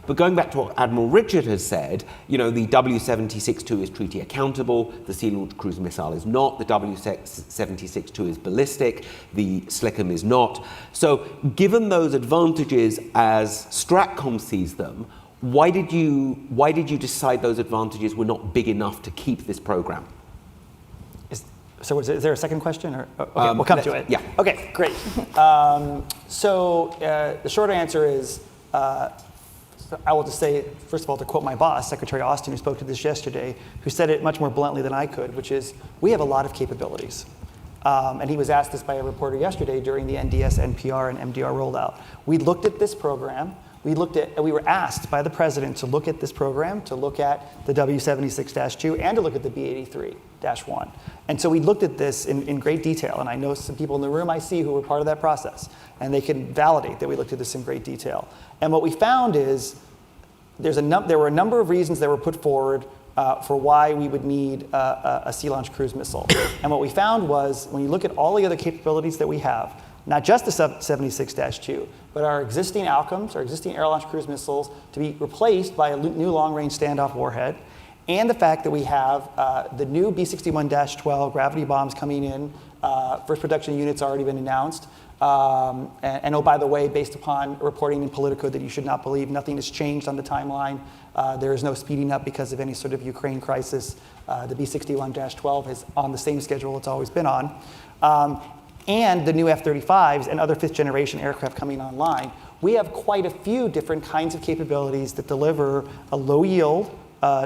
But going back to what Admiral Richard has said, the W-76-2 is treaty accountable, the Sea-Launched Cruise Missile is not, the W-76-2 is ballistic, the SLCM is not. So given those advantages as Stratcom sees them, why did you decide those advantages were not big enough to keep this program? So is there a second question? Or, okay, we'll come to it. Yeah. Okay, great. The short answer is, I will just say, first of all, to quote my boss, Secretary Austin, who spoke to this yesterday, who said it much more bluntly than I could, which is, we have a lot of capabilities. And he was asked this by a reporter yesterday during the NDS, NPR, and MDR rollout. We looked at this program. We were asked by the president to look at this program, to look at the W-76-2, and to look at the B-83-1. And so we looked at this in great detail, and I know some people in the room I see who were part of that process, and they can validate that we looked at this in great detail. And what we found is there were a number of reasons that were put forward for why we would need a sea-launched cruise missile. And what we found was, when you look at all the other capabilities that we have, not just the 76-2, but our existing outcomes, our existing air-launched cruise missiles, to be replaced by a new long-range standoff warhead, and the fact that we have the new B-61-12 gravity bombs coming in. First production units already been announced. And oh, by the way, based upon reporting in Politico that you should not believe, nothing has changed on the timeline. There is no speeding up because of any sort of Ukraine crisis. The B-61-12 is on the same schedule it's always been on. And the new F-35s and other fifth-generation aircraft coming online. We have quite a few different kinds of capabilities that deliver a low-yield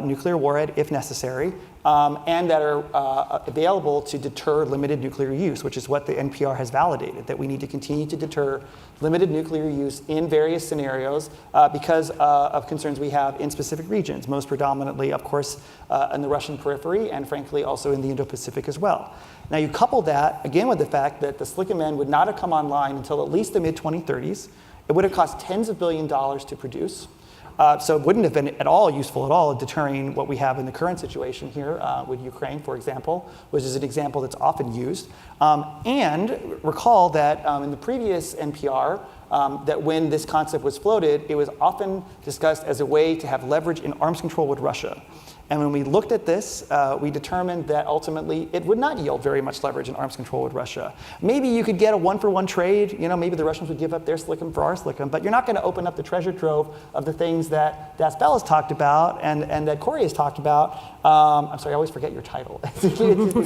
nuclear warhead if necessary, and that are available to deter limited nuclear use, which is what the NPR has validated, that we need to continue to deter limited nuclear use in various scenarios because of concerns we have in specific regions, most predominantly, of course, in the Russian periphery, and frankly, also in the Indo-Pacific as well. Now, you couple that, again, with the fact that the SLCM would not have come online until at least the mid-2030s. It would have cost tens of billions of dollars to produce. So it wouldn't have been at all useful at all at deterring what we have in the current situation here with Ukraine, for example, which is an example that's often used. And recall that in the previous NPR, that when this concept was floated, it was often discussed as a way to have leverage in arms control with Russia. And when we looked at this, we determined that ultimately it would not yield very much leverage in arms control with Russia. Maybe you could get a one-for-one trade. Maybe the Russians would give up their SLCM for our SLCM, but you're not going to open up the treasure trove of the things that Das Bell has talked about and that Corey has talked about. I'm sorry, I always forget your title. It's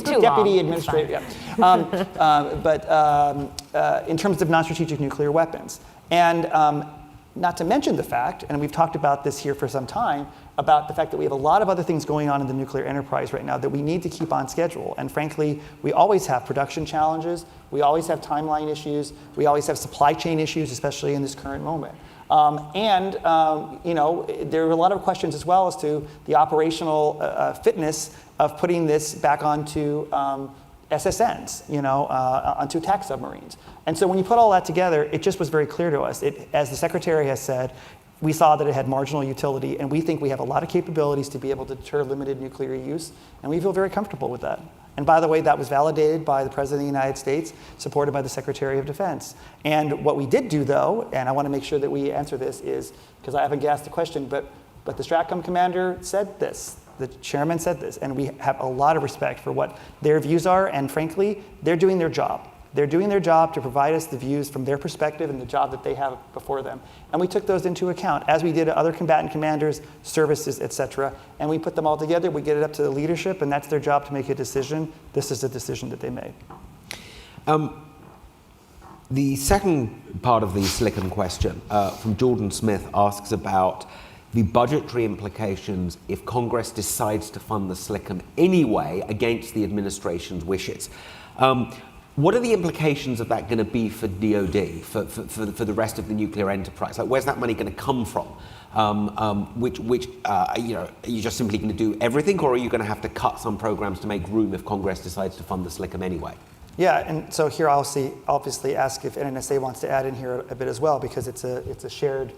Deputy Administrator. Yeah. But in terms of non-strategic nuclear weapons. And not to mention the fact, and we've talked about this here for some time, about the fact that we have a lot of other things going on in the nuclear enterprise right now that we need to keep on schedule. And frankly, we always have production challenges, we always have timeline issues, we always have supply chain issues, especially in this current moment. There are a lot of questions as well as to the operational fitness of putting this back onto SSNs, onto attack submarines. And so when you put all that together, it just was very clear to us. As the Secretary has said, we saw that it had marginal utility, and we think we have a lot of capabilities to be able to deter limited nuclear use, and we feel very comfortable with that. And by the way, that was validated by the President of the United States, supported by the Secretary of Defense. And what we did do, though, and I want to make sure that we answer this, is, because I haven't asked the question, but the Stratcom commander said this. The chairman said this, and we have a lot of respect for what their views are, and frankly, they're doing their job. They're doing their job to provide us the views from their perspective and the job that they have before them. And we took those into account, as we did other combatant commanders, services, et cetera. And we put them all together, we get it up to the leadership, and that's their job to make a decision. This is the decision that they made. The second part of the SLCM question from Jordan Smith asks about the budgetary implications if Congress decides to fund the SLCM anyway against the administration's wishes. What are the implications of that going to be for DoD, for the rest of the nuclear enterprise? Like, where's that money going to come from? Are you just simply going to do everything, or are you going to have to cut some programs to make room if Congress decides to fund the SLCM anyway? Yeah, and so here I'll obviously ask if NNSA wants to add in here a bit as well, because it's a shared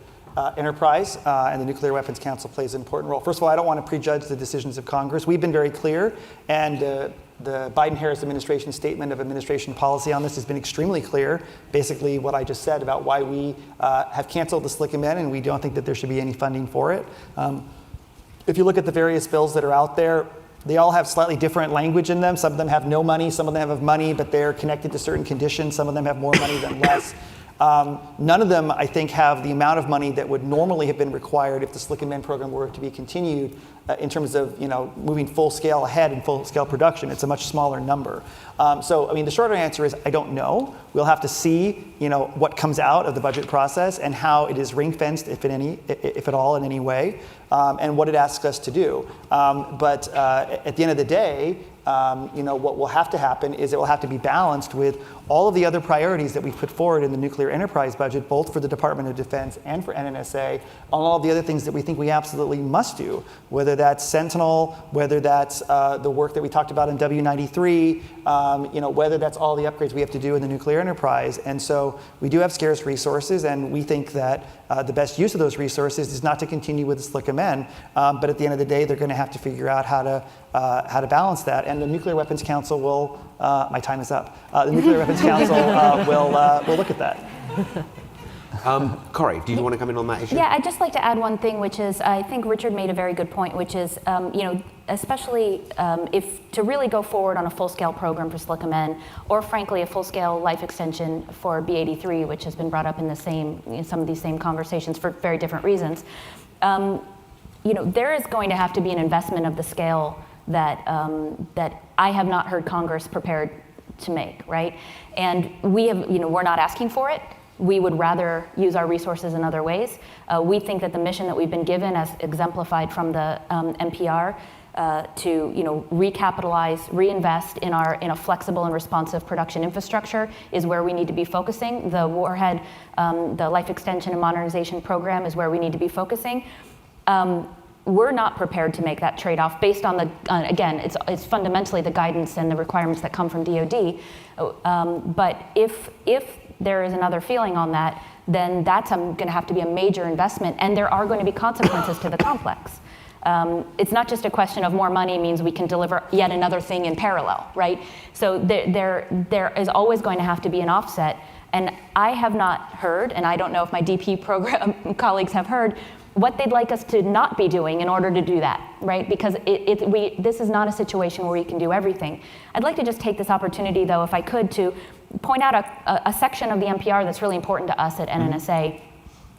enterprise, and the Nuclear Weapons Council plays an important role. First of all, I don't want to prejudge the decisions of Congress. We've been very clear, and the Biden-Harris administration statement of administration policy on this has been extremely clear. Basically what I just said about why we have canceled the SLCM and we don't think that there should be any funding for it. If you look at the various bills that are out there, they all have slightly different language in them. Some of them have no money, some of them have money, but they're connected to certain conditions. Some of them have more money than less. None of them, I think, have the amount of money that would normally have been required if the SLCM program were to be continued in terms of moving full scale ahead in full scale production. It's a much smaller number. So, I mean, the shorter answer is I don't know. We'll have to see, what comes out of the budget process and how it is ring fenced, if at all, in any way, and what it asks us to do. But at the end of the day, what will have to happen is it will have to be balanced with all of the other priorities that we've put forward in the nuclear enterprise budget, both for the Department of Defense and for NNSA, on all of the other things that we think we absolutely must do, whether that's Sentinel, whether that's the work that we talked about in W93, whether that's all the upgrades we have to do in the nuclear enterprise. And so we do have scarce resources, and we think that the best use of those resources is not to continue with the SLCM, but at the end of the day, they're going to have to figure out how to balance that. And the Nuclear Weapons Council will, my time is up. The Nuclear Weapons Council will look at that. Corey, do you want to come in on that issue? Yeah, I'd just like to add one thing, which is I think Richard made a very good point, which is, especially if to really go forward on a full-scale program for SLCM, or frankly a full-scale life extension for B83, which has been brought up in some of these same conversations for very different reasons. There is going to have to be an investment of the scale that I have not heard Congress prepared to make, right? And we're not asking for it. We would rather use our resources in other ways. We think that the mission that we've been given, as exemplified from the NPR, to recapitalize, reinvest in a flexible and responsive production infrastructure is where we need to be focusing. The Warhead, the Life Extension and Modernization Program is where we need to be focusing. We're not prepared to make that trade-off based on again, it's fundamentally the guidance and the requirements that come from DoD. But if there is another feeling on that, then that's going to have to be a major investment, and there are going to be consequences to the complex. It's not just a question of more money means we can deliver yet another thing in parallel, right? So there is always going to have to be an offset, and I have not heard, and I don't know if my DP program colleagues have heard, what they'd like us to not be doing in order to do that, right? Because this is not a situation where we can do everything. I'd like to just take this opportunity, though, if I could, to point out a section of the NPR that's really important to us at NNSA,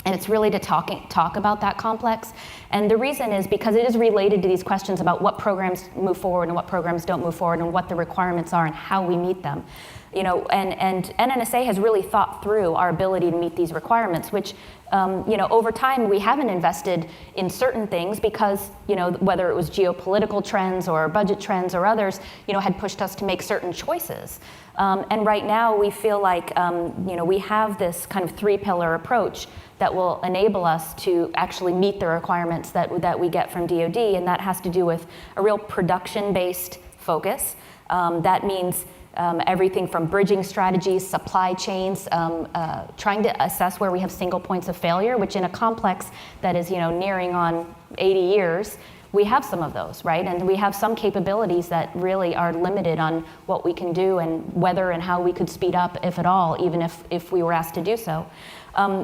and it's really to talk about that complex. And the reason is because it is related to these questions about what programs move forward and what programs don't move forward and what the requirements are and how we meet them. And NNSA has really thought through our ability to meet these requirements, which, over time we haven't invested in certain things because, whether it was geopolitical trends or budget trends or others, had pushed us to make certain choices. And right now we feel like, we have this kind of three-pillar approach that will enable us to actually meet the requirements that we get from DoD, and that has to do with a real production-based focus. That means everything from bridging strategies, supply chains, trying to assess where we have single points of failure, which in a complex that is nearing on 80 years, we have some of those, right? And we have some capabilities that really are limited on what we can do and whether and how we could speed up, if at all, even if we were asked to do so.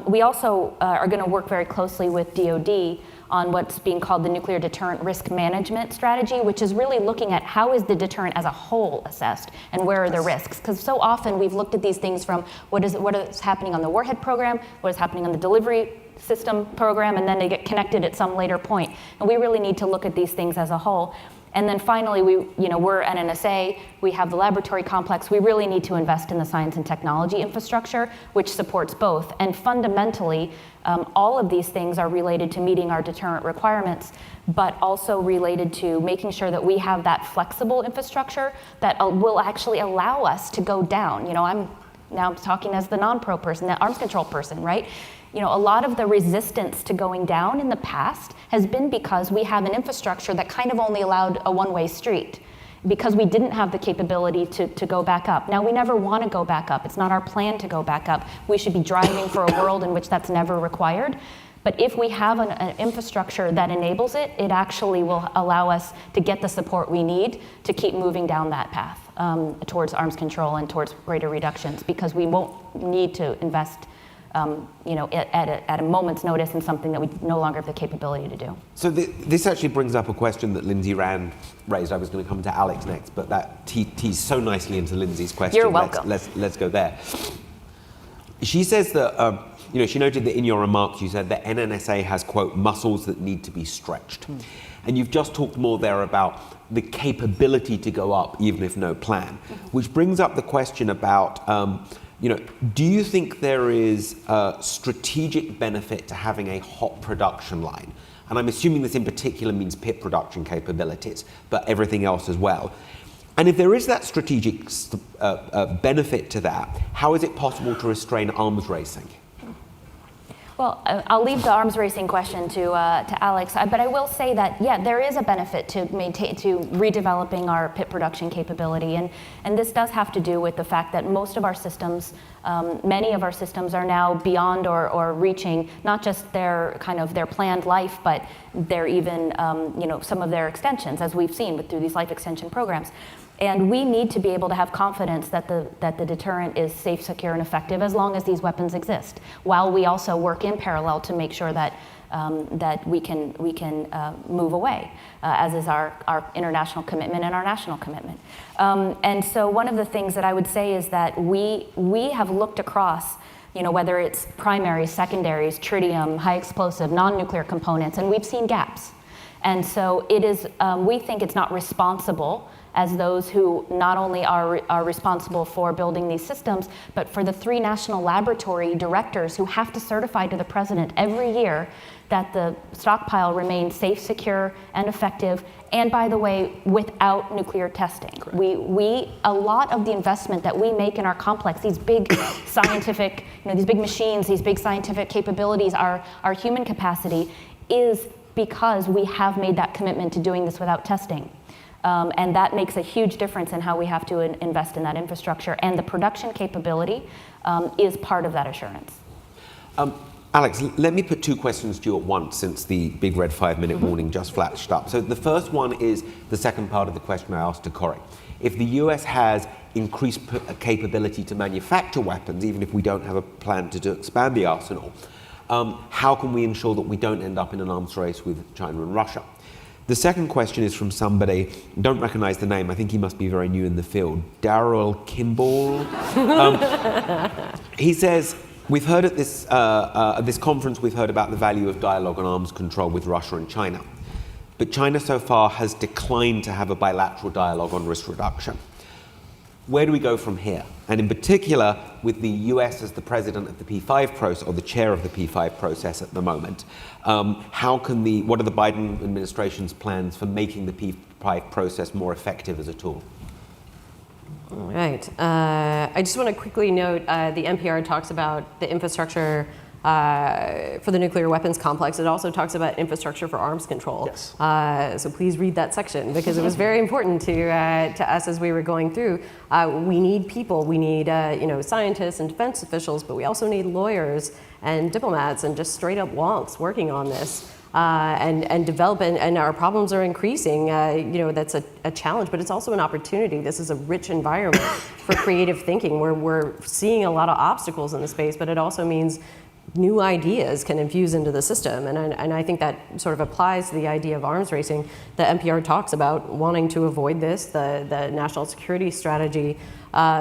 We also are going to work very closely with DoD on what's being called the Nuclear Deterrent Risk Management Strategy, which is really looking at how is the deterrent as a whole assessed and where are the risks. Because so often we've looked at these things from what is happening on the Warhead program, what is happening on the delivery system program, and then they get connected at some later point. And we really need to look at these things as a whole. And then finally, we're at NNSA, we have the laboratory complex. We really need to invest in the science and technology infrastructure, which supports both. And fundamentally, all of these things are related to meeting our deterrent requirements, but also related to making sure that we have that flexible infrastructure that will actually allow us to go down. I'm now talking as the non-pro person, the arms control person, right? A lot of the resistance to going down in the past has been because we have an infrastructure that kind of only allowed a one-way street because we didn't have the capability to go back up. Now, we never want to go back up. It's not our plan to go back up. We should be driving for a world in which that's never required. But if we have an infrastructure that enables it, it actually will allow us to get the support we need to keep moving down that path towards arms control and towards greater reductions, because we won't need to invest at a moment's notice in something that we no longer have the capability to do. So this actually brings up a question that Lindsay Rand raised. I was going to come to Alex next, but that tees so nicely into Lindsay's question. You're welcome. Let's go there. She says that, she noted that in your remarks you said that NNSA has, quote, muscles that need to be stretched. And you've just talked more there about the capability to go up even if no plan, which brings up the question about, do you think there is a strategic benefit to having a hot production line? And I'm assuming this in particular means pit production capabilities, but everything else as well. And if there is that strategic benefit to that, how is it possible to restrain arms racing? Well, I'll leave the arms racing question to Alex, but I will say that, there is a benefit to redeveloping our pit production capability, and this does have to do with the fact that most of our systems, many of our systems are now beyond or reaching not just their planned life, but they're even, some of their extensions, as we've seen through these life extension programs. And we need to be able to have confidence that the deterrent is safe, secure, and effective as long as these weapons exist, while we also work in parallel to make sure that we can move away, as is our international commitment and our national commitment. And so one of the things that I would say is that we have looked across, whether it's primaries, secondaries, tritium, high explosive, non-nuclear components, and we've seen gaps. And so it is, we think it's not responsible as those who not only are responsible for building these systems, but for the 3 national laboratory directors who have to certify to the president every year that the stockpile remains safe, secure, and effective, and by the way, without nuclear testing. A lot of the investment that we make in our complex, these big scientific, these big machines, these big scientific capabilities, our human capacity, is because we have made that commitment to doing this without testing. And that makes a huge difference in how we have to invest in that infrastructure. And the production capability is part of that assurance. Alex, let me put 2 questions to you at once, since the big red 5-minute warning just flashed up. So the first one is the second part of the question I asked to Corey. If the US has increased capability to manufacture weapons, even if we don't have a plan to expand the arsenal, how can we ensure that we don't end up in an arms race with China and Russia? The second question is from somebody, don't recognize the name, I think he must be very new in the field, Darrell Kimball. He says, we've heard at this conference, we've heard about the value of dialogue on arms control with Russia and China. But China so far has declined to have a bilateral dialogue on risk reduction. Where do we go from here? And in particular, with the US as the president of the P5 process, or the chair of the P5 process at the moment, what are the Biden administration's plans for making the P5 process more effective as a tool? All right. I just want to quickly note, the NPR talks about the infrastructure for the nuclear weapons complex. It also talks about infrastructure for arms control. Yes. So please read that section, because it was very important to us as we were going through. We need people. We need scientists and defense officials, but we also need lawyers and diplomats and just straight up wonks working on this. And development, and our problems are increasing. That's a challenge, but it's also an opportunity. This is a rich environment for creative thinking, where we're seeing a lot of obstacles in the space, but it also means new ideas can infuse into the system. And I think that sort of applies to the idea of arms racing. The NPR talks about wanting to avoid this. The national security strategy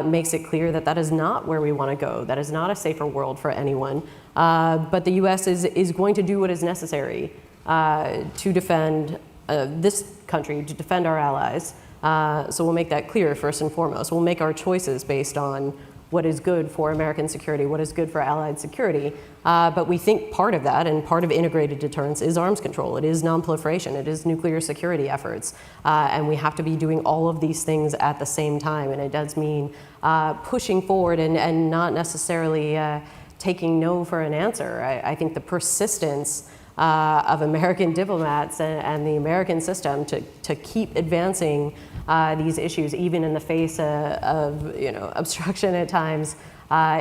makes it clear that is not where we want to go. That is not a safer world for anyone. But the US is going to do what is necessary to defend this country, to defend our allies. So we'll make that clear first and foremost. We'll make our choices based on what is good for American security, what is good for allied security. But we think part of that, and part of integrated deterrence, is arms control. It is nonproliferation. It is nuclear security efforts. And we have to be doing all of these things at the same time. And it does mean pushing forward and not necessarily taking no for an answer. I think the persistence of American diplomats and the American system to keep advancing these issues, even in the face of obstruction at times,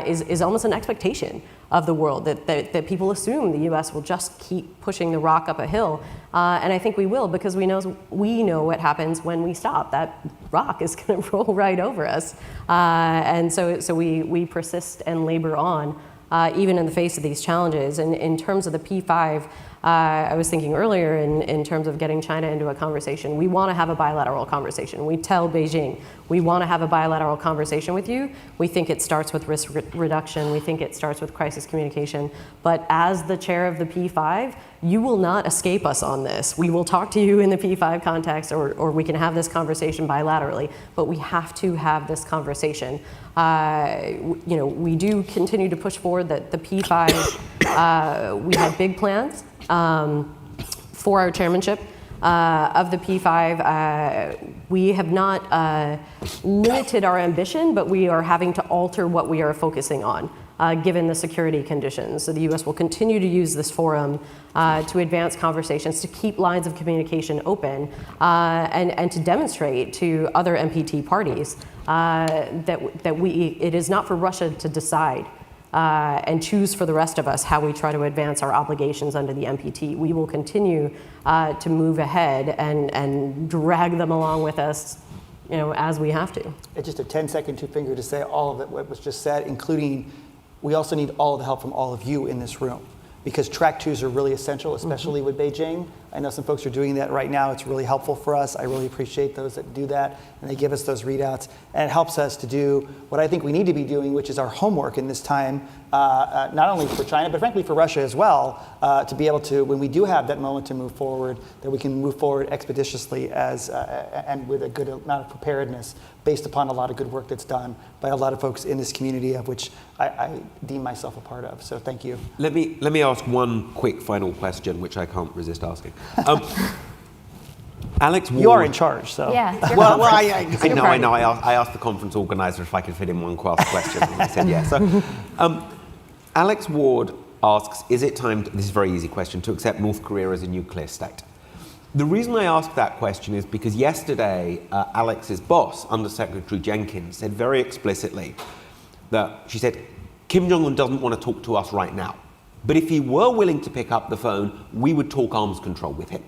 is almost an expectation. of the world, that people assume the U.S. will just keep pushing the rock up a hill. And I think we will, because we know what happens when we stop. That rock is going to roll right over us. And so we persist and labor on, even in the face of these challenges. And in terms of the P5, I was thinking earlier in terms of getting China into a conversation. We want to have a bilateral conversation. We tell Beijing, we want to have a bilateral conversation with you. We think it starts with risk reduction. We think it starts with crisis communication. But as the chair of the P5, you will not escape us on this. We will talk to you in the P5 context, or we can have this conversation bilaterally, but we have to have this conversation. We do continue to push forward that the P5, we have big plans for our chairmanship of the P5. We have not limited our ambition, but we are having to alter what we are focusing on, given the security conditions. So the U.S. will continue to use this forum to advance conversations, to keep lines of communication open, and to demonstrate to other NPT parties that it is not for Russia to decide and choose for the rest of us how we try to advance our obligations under the NPT. We will continue to move ahead and drag them along with us, as we have to. It's just a 10-second two-finger to say all of it, what was just said, including we also need all of the help from all of you in this room, because track twos are really essential, especially with Beijing. I know some folks are doing that right now. It's really helpful for us. I really appreciate those that do that, and they give us those readouts. And it helps us to do what I think we need to be doing, which is our homework in this time, not only for China, but frankly for Russia as well, to be able to, when we do have that moment to move forward, that we can move forward expeditiously and with a good amount of preparedness based upon a lot of good work that's done by a lot of folks in this community, of which I deem myself a part of. So thank you. Let me ask one quick final question, which I can't resist asking. Alex Ward. You are in charge, so. Yeah. it's your Well, conference. I know. I asked the conference organizer if I could fit in one question, and I said yes. So, Alex Ward asks, is it time, this is a very easy question, to accept North Korea as a nuclear state? The reason I ask that question is because yesterday, Alex's boss, Undersecretary Jenkins, said very explicitly that, she said, Kim Jong-un doesn't want to talk to us right now. But if he were willing to pick up the phone, we would talk arms control with him.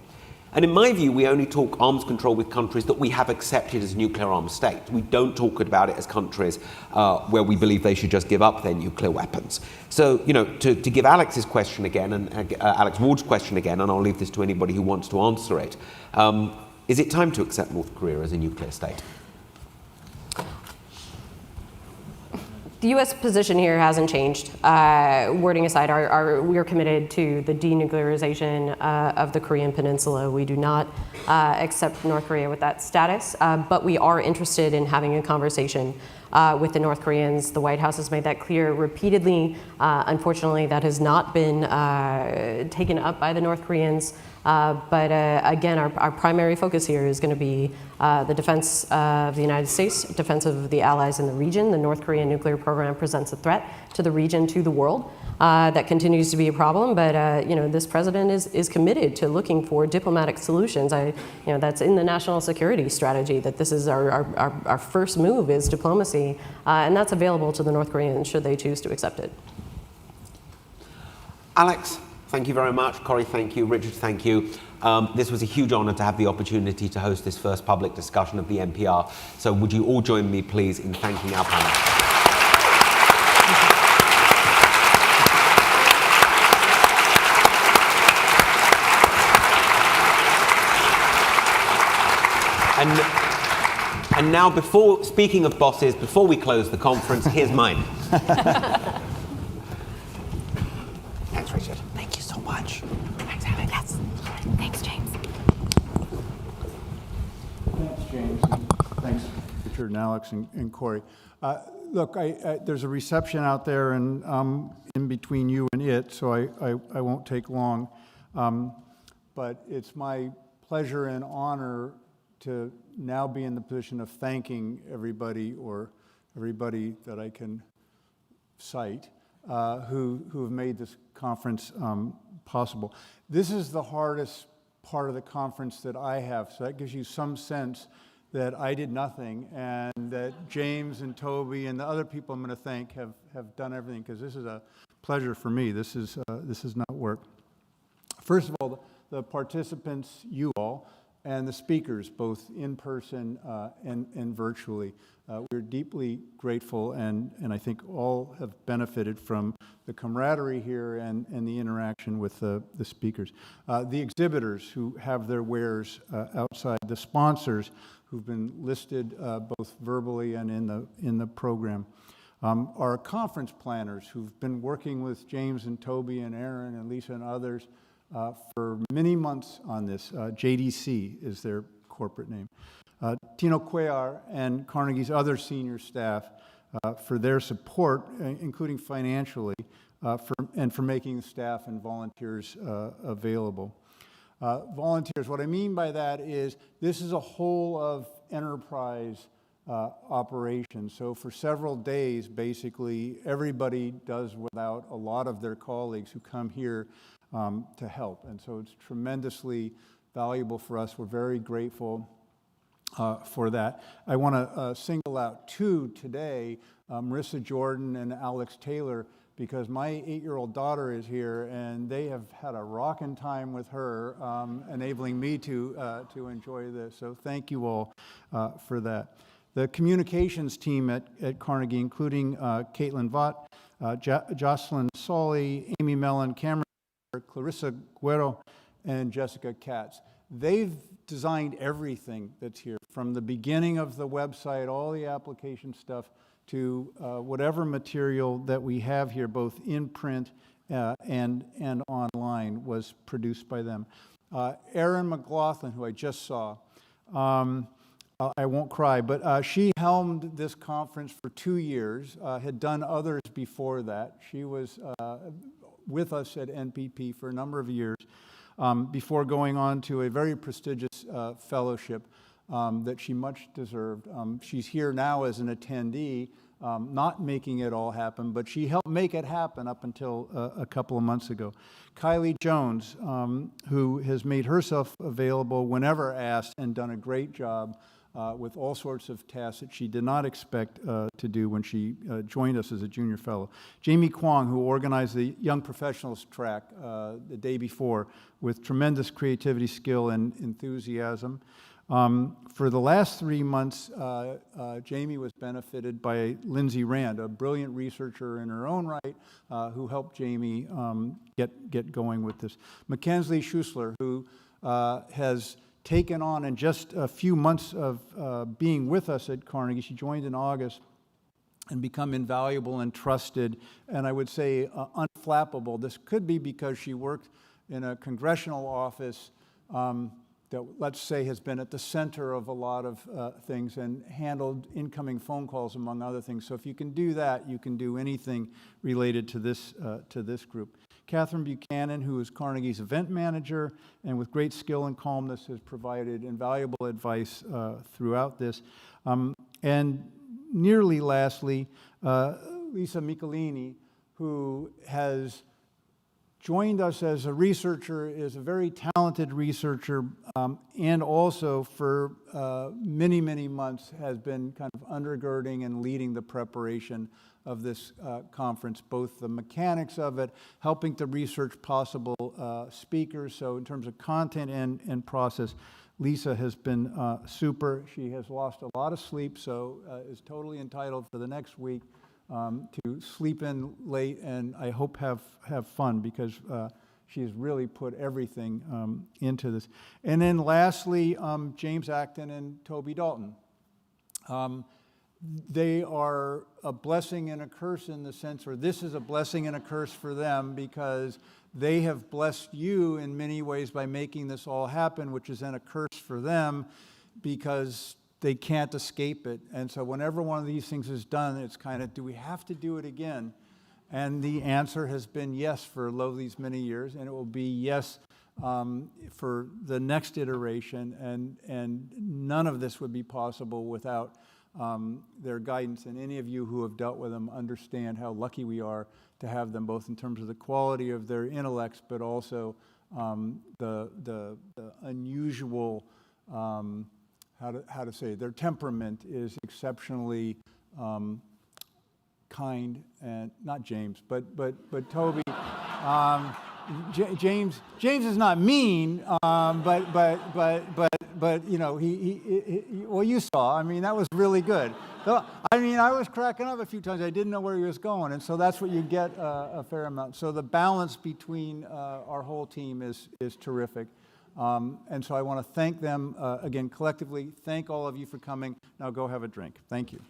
And in my view, we only talk arms control with countries that we have accepted as nuclear armed states. We don't talk about it as countries where we believe they should just give up their nuclear weapons. So, to give Alex's question again, and Alex Ward's question again, and I'll leave this to anybody who wants to answer it, is it time to accept North Korea as a nuclear state? The U.S. position here hasn't changed. Wording aside, we are committed to the denuclearization of the Korean Peninsula. We do not accept North Korea with that status, but we are interested in having a conversation with the North Koreans. The White House has made that clear repeatedly. Unfortunately, that has not been taken up by the North Koreans. But again, our primary focus here is going to be the defense of the United States, defense of the allies in the region. The North Korean nuclear program presents a threat to the region, to the world. That continues to be a problem, but this president is committed to looking for diplomatic solutions. That's in the national security strategy, that this is our first move is diplomacy, and that's available to the North Koreans should they choose to accept it. Alex, thank you very much. Corey, thank you. Richard, thank you. This was a huge honor to have the opportunity to host this first public discussion of the NPR. So would you all join me, please, in thanking our panel? And now, speaking of bosses, before we close the conference, here's mine. Thanks, Richard. Thank you so much. Thanks, Alex. Yes. Thanks, James. Thanks, James. And thanks, Richard and Alex and Corey. Look, there's a reception out there, and in between you and it, so I won't take long. But it's my pleasure and honor to now be in the position of thanking everybody that I can cite who have made this conference possible. This is the hardest part of the conference that I have, so that gives you some sense that I did nothing, and that James and Toby and the other people I'm going to thank have done everything, because this is a pleasure for me. This is not work. First of all, the participants, you all, and the speakers, both in person and virtually. We're deeply grateful, and I think all have benefited from the camaraderie here and the interaction with the speakers. The exhibitors who have their wares outside, the sponsors who've been listed both verbally and in the program. Our conference planners who've been working with James and Toby and Aaron and Lisa and others for many months on this. JDC is their corporate name. Tino Cuellar and Carnegie's other senior staff for their support, including financially, and for making the staff and volunteers available. Volunteers, what I mean by that is this is a whole of enterprise operation. So for several days, basically, everybody does without a lot of their colleagues who come here to help. And so it's tremendously valuable for us. We're very grateful for that. I want to single out two today, Marissa Jordan and Alex Taylor, because my 8-year-old daughter is here, and they have had a rockin' time with her, enabling me to enjoy this. So thank you all for that. The communications team at Carnegie, including Caitlin Vaught, Jocelyn Solly, Amy Mellon, Cameron, Clarissa Guerrero, and Jessica Katz. They've designed everything that's here, from the beginning of the website, all the application stuff, to whatever material that we have here, both in print and online, was produced by them. Erin McLaughlin, who I just saw, I won't cry, but she helmed this conference for 2 years, had done others before that. She was with us at NPP for a number of years before going on to a very prestigious fellowship that she much deserved. She's here now as an attendee, not making it all happen, but she helped make it happen up until a couple of months ago. Kylie Jones, who has made herself available whenever asked and done a great job with all sorts of tasks that she did not expect to do when she joined us as a junior fellow. Jamie Kwong, who organized the Young Professionals track the day before with tremendous creativity, skill, and enthusiasm. For the last 3 months, Jamie was benefited by Lindsay Rand, a brilliant researcher in her own right, who helped Jamie get going with this. Mackenzie Schussler, who has taken on in just a few months of being with us at Carnegie. She joined in August and become invaluable and trusted, and I would say unflappable. This could be because she worked in a congressional office that, let's say, has been at the center of a lot of things and handled incoming phone calls, among other things. So if you can do that, you can do anything related to this group. Catherine Buchanan, who is Carnegie's event manager, and with great skill and calmness has provided invaluable advice throughout this. And nearly lastly, Lisa Michelini, who has joined us as a researcher, is a very talented researcher, and also for many, many months has been kind of undergirding and leading the preparation of this conference, both the mechanics of it, helping to research possible speakers. So in terms of content and process, Lisa has been super. She has lost a lot of sleep, so is totally entitled for the next week to sleep in late, and I hope have fun, because she has really put everything into this. And then lastly, James Acton and Toby Dalton. They are a blessing and a curse in the sense, or this is a blessing and a curse for them, because they have blessed you in many ways by making this all happen, which is then a curse for them because they can't escape it. And so whenever one of these things is done, it's kind of, do we have to do it again? And the answer has been yes for these many years, and it will be yes for the next iteration, and none of this would be possible without their guidance. And any of you who have dealt with them understand how lucky we are to have them, both in terms of the quality of their intellects, but also the unusual, how to say, their temperament is exceptionally kind, and not James, but Toby. James is not mean, but you know, well, you saw. I mean, that was really good. So, I mean, I was cracking up a few times. I didn't know where he was going, and so that's what you get a fair amount. So the balance between our whole team is terrific. And so I want to thank them again collectively. Thank all of you for coming. Now go have a drink. Thank you.